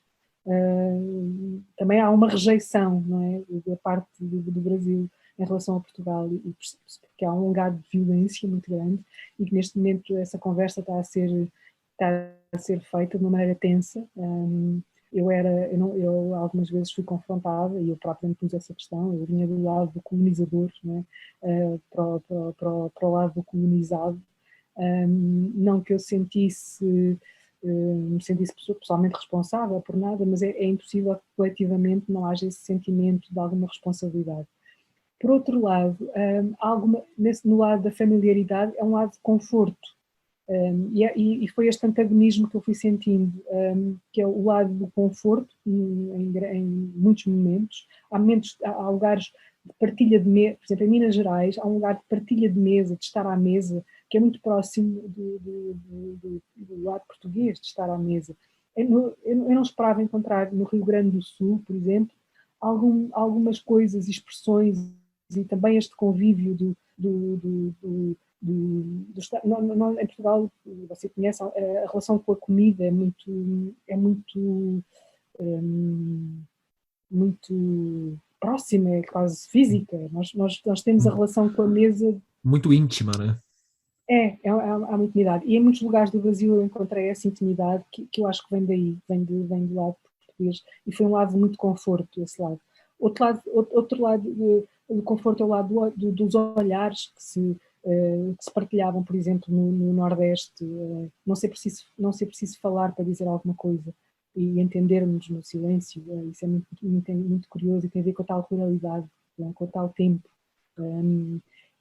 Também há uma rejeição, não é, da parte do Brasil em relação a Portugal e porque há um legado de violência muito grande e que neste momento essa conversa está a ser feita de uma maneira tensa. Eu algumas vezes fui confrontada e eu própria me pus essa questão. Eu vinha do lado do colonizador, né, para o lado do colonizado. Não que eu me sentisse pessoalmente responsável por nada, mas é impossível que coletivamente não haja esse sentimento de alguma responsabilidade. Por outro lado, no lado da familiaridade, é um lado de conforto. E foi este antagonismo que eu fui sentindo, que é o lado do conforto, em muitos momentos. Há lugares de partilha de mesa, por exemplo, em Minas Gerais, há um lugar de partilha de mesa, de estar à mesa, que é muito próximo do lado português, de estar à mesa. Eu não esperava encontrar no Rio Grande do Sul, por exemplo, algumas coisas, expressões e também este convívio em Portugal, você conhece, a relação com a comida muito próxima, é quase física. Nós temos a relação com a mesa. Muito íntima, né? Há uma intimidade. E em muitos lugares do Brasil eu encontrei essa intimidade que eu acho que vem daí, vem do lado português. E foi um lado de muito conforto, esse lado. Outro lado do conforto é o lado dos olhares que se partilhavam, por exemplo, no Nordeste. Não ser preciso falar para dizer alguma coisa e entendermos no silêncio. Isso é muito curioso e tem a ver com a tal ruralidade, com o tal tempo.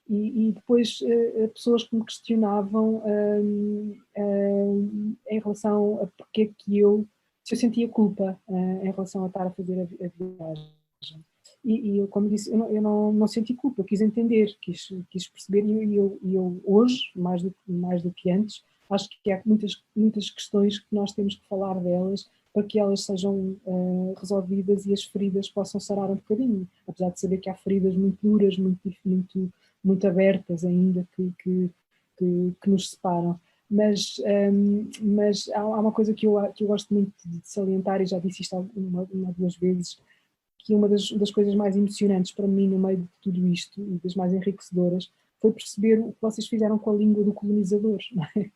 E depois pessoas que me questionavam em relação a porque que se eu sentia culpa em relação a estar a fazer a viagem. E eu, como disse, eu não senti culpa, eu quis entender, quis perceber e eu hoje, mais do que antes, acho que há muitas questões que nós temos que falar delas para que elas sejam resolvidas e as feridas possam sarar um bocadinho, apesar de saber que há feridas muito duras, muito muito abertas ainda que nos separam. Mas há uma coisa que eu gosto muito de salientar, e já disse isto uma ou duas vezes, que uma das coisas mais emocionantes para mim no meio de tudo isto, e das mais enriquecedoras, foi perceber o que vocês fizeram com a língua do colonizador. Não é?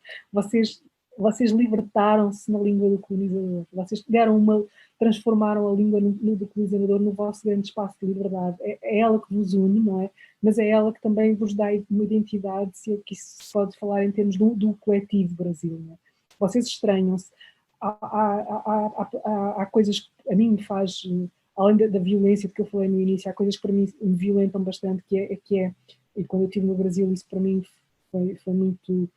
Vocês libertaram-se na língua do colonizador. Vocês transformaram a língua do colonizador no vosso grande espaço de liberdade. É ela que vos une, não é? Mas é ela que também vos dá uma identidade, se é que isso se pode falar em termos do coletivo Brasil. Não é? Vocês estranham-se. Há coisas que a mim me faz, além da violência de que eu falei no início, há coisas que para mim me violentam bastante, e quando eu estive no Brasil, isso para mim foi muito,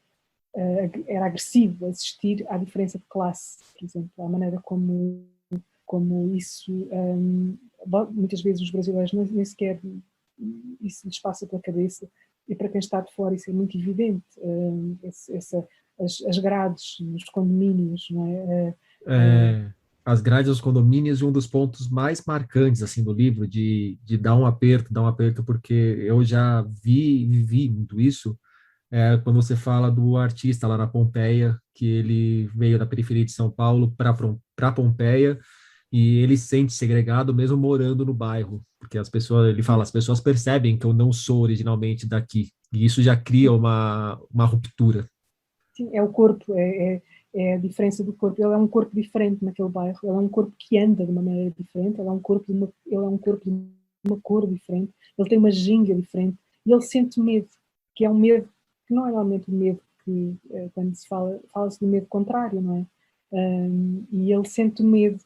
era agressivo assistir à diferença de classe, por exemplo, à maneira como isso, muitas vezes os brasileiros nem sequer isso lhes passa pela cabeça, e para quem está de fora isso é muito evidente, as grades nos condomínios, não é? As grades dos condomínios, e um dos pontos mais marcantes assim do livro, de dar um aperto, porque eu já vivi muito isso, quando você fala do artista lá na Pompeia, que ele veio da periferia de São Paulo para Pompeia, e ele se sente segregado mesmo morando no bairro, porque ele fala, as pessoas percebem que eu não sou originalmente daqui, e isso já cria uma ruptura. Sim, é o corpo, é a diferença do corpo. Ele é um corpo diferente naquele bairro, ele é um corpo que anda de uma maneira diferente, ele é um corpo de uma cor diferente, ele tem uma ginga diferente, e ele sente medo, que é um medo que não é realmente o medo que, quando se fala-se do medo contrário, não é? E ele sente medo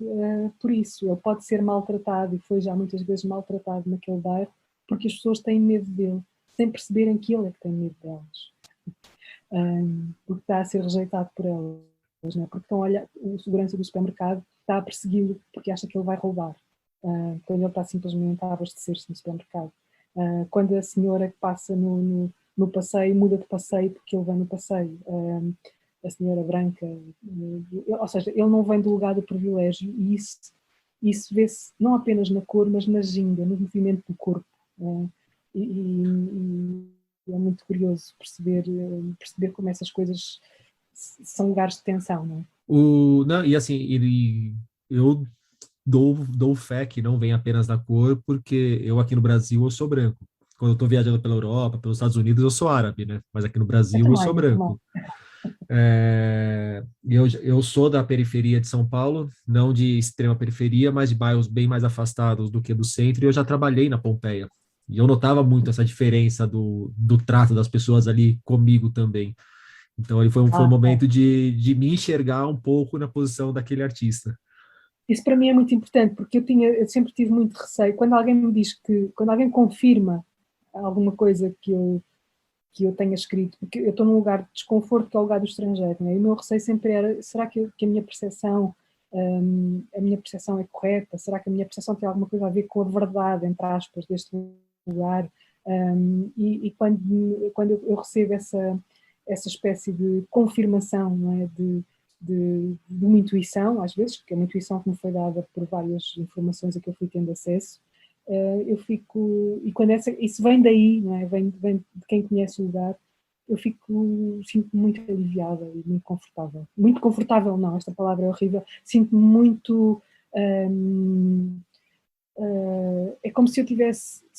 por isso. Ele pode ser maltratado, e foi já muitas vezes maltratado naquele bairro, porque as pessoas têm medo dele, sem perceberem que ele é que tem medo delas. Porque está a ser rejeitado por elas, não é? Porque o segurança do supermercado está a persegui-lo porque acha que ele vai roubar, quando ele está simplesmente a abastecer-se no supermercado. Quando a senhora que passa no passeio muda de passeio porque ele vem no passeio. A senhora branca, ou seja, ele não vem do lugar do privilégio, e isso vê-se não apenas na cor, mas na ginga, no movimento do corpo. E é muito curioso perceber como essas coisas são lugares de tensão, não é? Não, e assim, eu dou fé que não vem apenas da cor, porque eu aqui no Brasil eu sou branco. Quando eu estou viajando pela Europa, pelos Estados Unidos, eu sou árabe, né? Mas aqui no Brasil eu sou Eu também. branco. Eu sou da periferia de São Paulo, não de extrema periferia, mas de bairros bem mais afastados do que do centro, e eu já trabalhei na Pompeia. E eu notava muito essa diferença do trato das pessoas ali comigo também. Então, ele foi um momento de me enxergar um pouco na posição daquele artista. Isso para mim é muito importante, porque eu sempre tive muito receio. Quando alguém me diz quando alguém confirma alguma coisa que eu tenha escrito, porque eu estou num lugar de desconforto, que é o lugar do estrangeiro, não é? E o meu receio sempre era, será que a minha percepção, a minha percepção é correta? Será que a minha percepção tem alguma coisa a ver com a verdade, entre aspas, deste lugar? E quando eu recebo essa espécie de confirmação, não é? De uma intuição, às vezes, que é uma intuição que me foi dada por várias informações a que eu fui tendo acesso, eu fico, e quando isso vem daí, não é? Vem de quem conhece o lugar, sinto-me muito aliviada e muito confortável não, esta palavra é horrível, sinto-me muito, é como se eu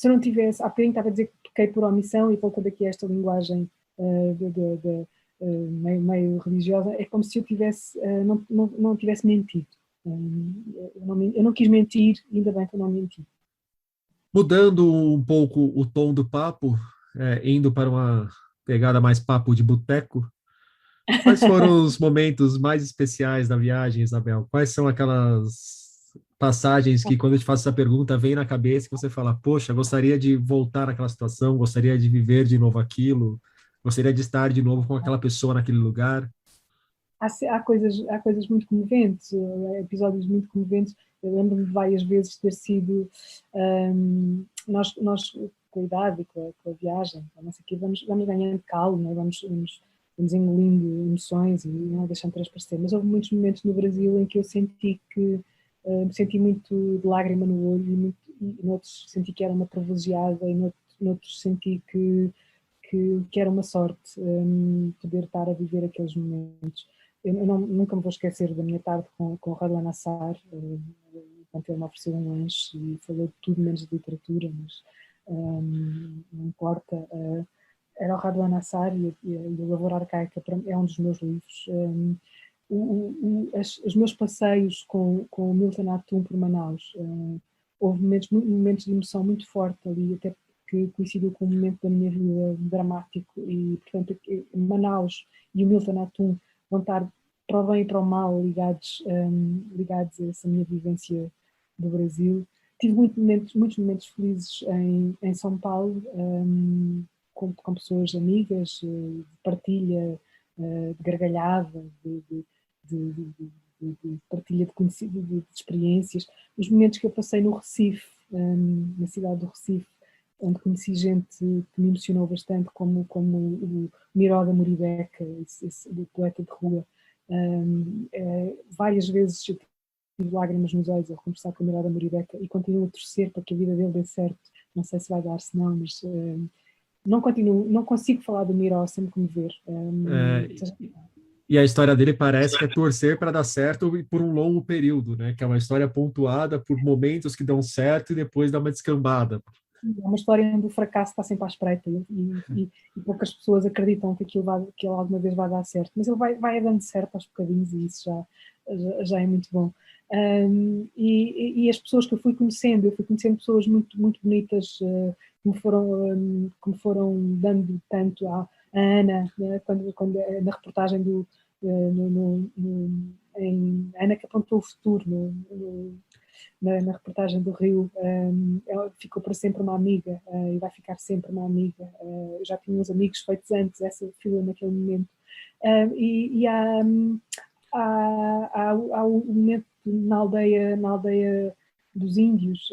não tivesse, há bocadinho estava a dizer que toquei por omissão, e voltando aqui a esta linguagem meio religiosa, é como se eu não tivesse mentido. Eu não quis mentir, ainda bem que eu não menti. Mudando um pouco o tom do papo, indo para uma pegada mais papo de boteco, quais foram os momentos mais especiais da viagem, Isabel? Quais são aquelas passagens que, quando eu te faço essa pergunta, vem na cabeça, que você fala, poxa, gostaria de voltar naquela situação, gostaria de viver de novo aquilo, gostaria de estar de novo com aquela pessoa naquele lugar? Há coisas muito comoventes, episódios muito comoventes. Eu lembro-me de várias vezes ter sido, nós com a idade e com a viagem, não sei o quê, vamos ganhando calma, né? Vamos engolindo emoções e não deixando transparecer. Mas houve muitos momentos no Brasil em que eu senti que me senti muito de lágrima no olho, e noutros senti que era uma privilegiada, e noutros senti que era uma sorte poder estar a viver aqueles momentos. Eu nunca me vou esquecer da minha tarde com o Raduan Assar, quando ele me ofereceu um lanche e falou de tudo menos de literatura, mas não importa. Era o Raduan Assar e o Lavoura Arcaica é um dos meus livros. Os meus passeios com o Milton Atum por Manaus, houve momentos de emoção muito forte ali, até que coincidiu com um momento da minha vida dramático e, portanto, Manaus e o Milton Atum vão estar para o bem e para o mal ligados a essa minha vivência do Brasil. Tive muitos momentos felizes em São Paulo, com pessoas amigas, de partilha, de gargalhada, de partilha de experiências. Os momentos que eu passei no Recife, na cidade do Recife, onde conheci gente que me emocionou bastante, como o Miró da Muribeca, o poeta de rua. Várias vezes tive lágrimas nos olhos ao conversar com o Miró da Muribeca e continuo a torcer para que a vida dele dê certo. Não sei se vai dar, se não, mas não consigo falar do Miró sem me comover. E a história dele parece que é torcer para dar certo e por um longo período, né? Que é uma história pontuada por momentos que dão certo e depois dá uma descambada. É uma história onde o fracasso está sempre à espreita e poucas pessoas acreditam que aquilo alguma vez vai dar certo, mas ele vai dando certo aos bocadinhos e isso já é muito bom. E as pessoas que eu fui conhecendo pessoas muito, muito bonitas, que me foram dando tanto. A Ana, né, quando na reportagem em Ana que apontou o futuro na reportagem do Rio, ela ficou para sempre uma amiga e vai ficar sempre uma amiga. Eu já tinha uns amigos feitos antes dessa fila naquele momento. E há um momento na aldeia dos índios,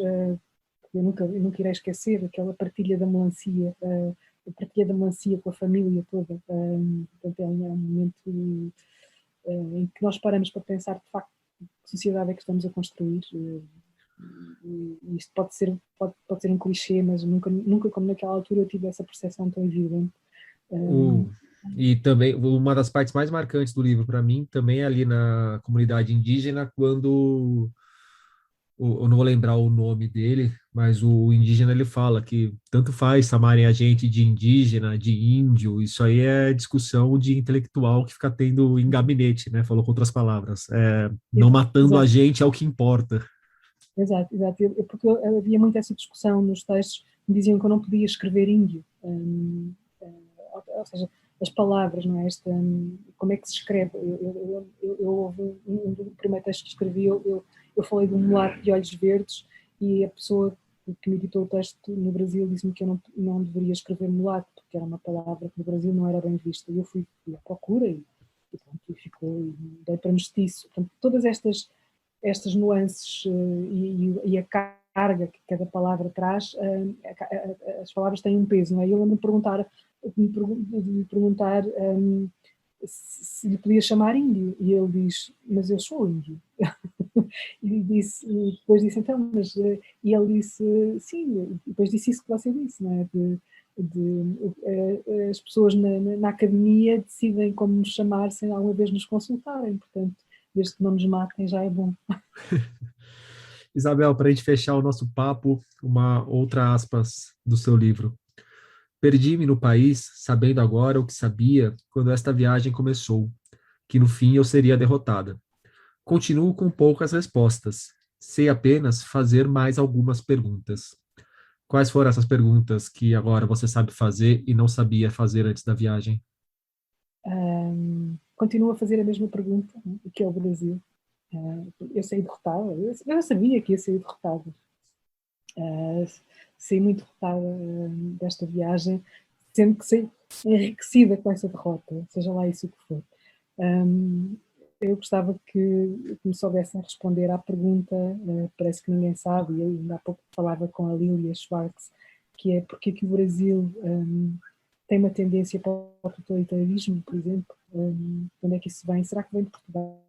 que eu nunca irei esquecer, aquela partilha da melancia, a partilha da melancia com a família toda. Portanto, é um momento em que nós paramos para pensar, de facto, que sociedade é que estamos a construir. E isto pode ser um clichê, mas nunca como naquela altura eu tive essa percepção tão evidente. E também uma das partes mais marcantes do livro para mim também é ali na comunidade indígena, quando eu não vou lembrar o nome dele, mas o indígena ele fala que tanto faz chamarem a gente de indígena, de índio, isso aí é discussão de intelectual que fica tendo em gabinete, né? Falou com outras palavras. Não matando a gente é o que importa. Exato. Porque havia muito essa discussão nos textos, me diziam que eu não podia escrever índio. Ou seja, as palavras, não é? Como é que se escreve? O primeiro texto que escrevi, eu falei de um mulato de olhos verdes e a pessoa que me editou o texto no Brasil disse-me que eu não deveria escrever mulato, porque era uma palavra que no Brasil não era bem vista. E eu fui à procura e dei para mestiço. Portanto, todas estas nuances e a carga que cada palavra traz, as palavras têm um peso, não é? Eu lembro de me perguntar se lhe podia chamar índio, e ele diz, mas eu sou índio. E depois disse, então, mas... E ele disse, sim, depois disse isso que você disse, não é? As pessoas na academia decidem como nos chamar sem alguma vez nos consultarem, portanto, desde que não nos matem já é bom. Isabel, para a gente fechar o nosso papo, uma outra aspas do seu livro. Perdi-me no país, sabendo agora o que sabia quando esta viagem começou, que no fim eu seria derrotada. Continuo com poucas respostas. Sei apenas fazer mais algumas perguntas. Quais foram essas perguntas que agora você sabe fazer e não sabia fazer antes da viagem? Continuo a fazer a mesma pergunta, o que é o Brasil? Eu saí derrotada, eu sabia que ia sair derrotada. Saí muito derrotada desta viagem, sendo que saí enriquecida com essa derrota, seja lá isso o que for. Eu gostava que me soubessem responder à pergunta, parece que ninguém sabe, e ainda há pouco falava com a Lilia Schwartz, que é porque é que o Brasil tem uma tendência para o totalitarismo, por exemplo. De onde é que isso vem? Será que vem de Portugal?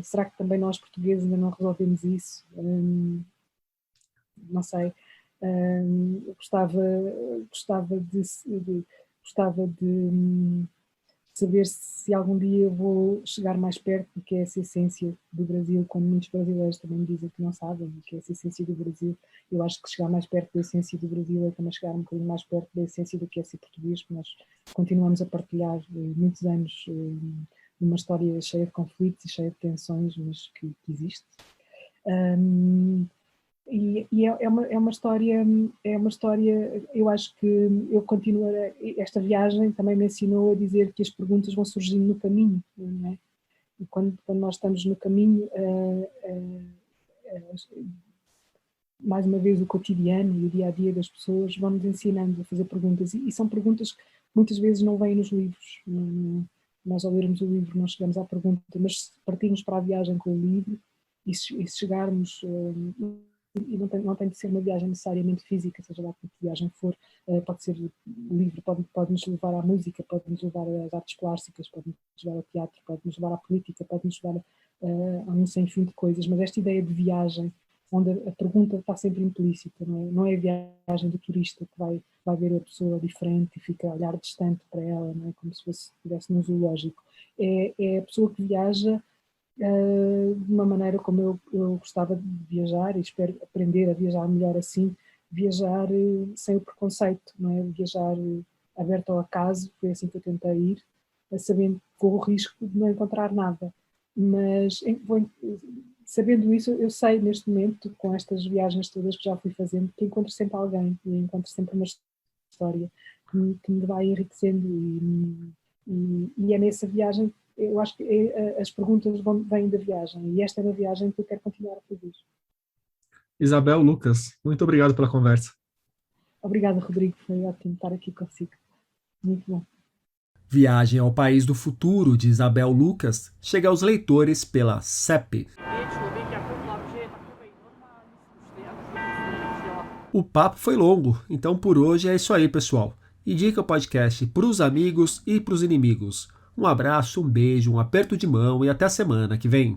Será que também nós portugueses ainda não resolvemos isso? Não sei. Gostava de saber se algum dia eu vou chegar mais perto do que é essa essência do Brasil, quando muitos brasileiros também me dizem que não sabem o que é essa essência do Brasil. Eu acho que chegar mais perto da essência do Brasil é também chegar um bocadinho mais perto da essência do que é ser português, porque nós continuamos a partilhar muitos anos uma história cheia de conflitos e cheia de tensões, mas que existe. É uma história, eu acho que eu continuo, esta viagem também me ensinou a dizer que as perguntas vão surgindo no caminho, não é? E quando nós estamos no caminho, mais uma vez o cotidiano e o dia-a-dia das pessoas vão-nos ensinando a fazer perguntas, e são perguntas que muitas vezes não vêm nos livros. Nós ao lermos o livro não chegamos à pergunta, mas se partirmos para a viagem com o livro e se chegarmos... E não tem de ser uma viagem necessariamente física, seja lá que viagem for, pode ser livre, pode nos levar à música, pode nos levar às artes plásticas, pode nos levar ao teatro, pode nos levar à política, pode nos levar a um sem fim de coisas, mas esta ideia de viagem, onde a pergunta está sempre implícita, não é a viagem do turista que vai ver a pessoa diferente e fica a olhar distante para ela, não é? Como se estivesse num zoológico. É a pessoa que viaja de uma maneira como eu gostava de viajar, e espero aprender a viajar melhor assim, viajar sem o preconceito, não é? Viajar aberto ao acaso, foi assim que eu tentei ir, sabendo que corro o risco de não encontrar nada, mas sabendo isso, eu sei neste momento, com estas viagens todas que já fui fazendo, que encontro sempre alguém, e encontro sempre uma história que me vai enriquecendo, e é nessa viagem. Eu acho que as perguntas vêm da viagem, e esta é uma viagem que eu quero continuar a fazer. Isabel Lucas, muito obrigado pela conversa. Obrigada, Rodrigo, foi ótimo estar aqui consigo. Muito bom. Viagem ao País do Futuro, de Isabel Lucas, chega aos leitores pela CEP. O papo foi longo, então por hoje é isso aí, pessoal. Indica o podcast para os amigos e para os inimigos. Um abraço, um beijo, um aperto de mão e até a semana que vem.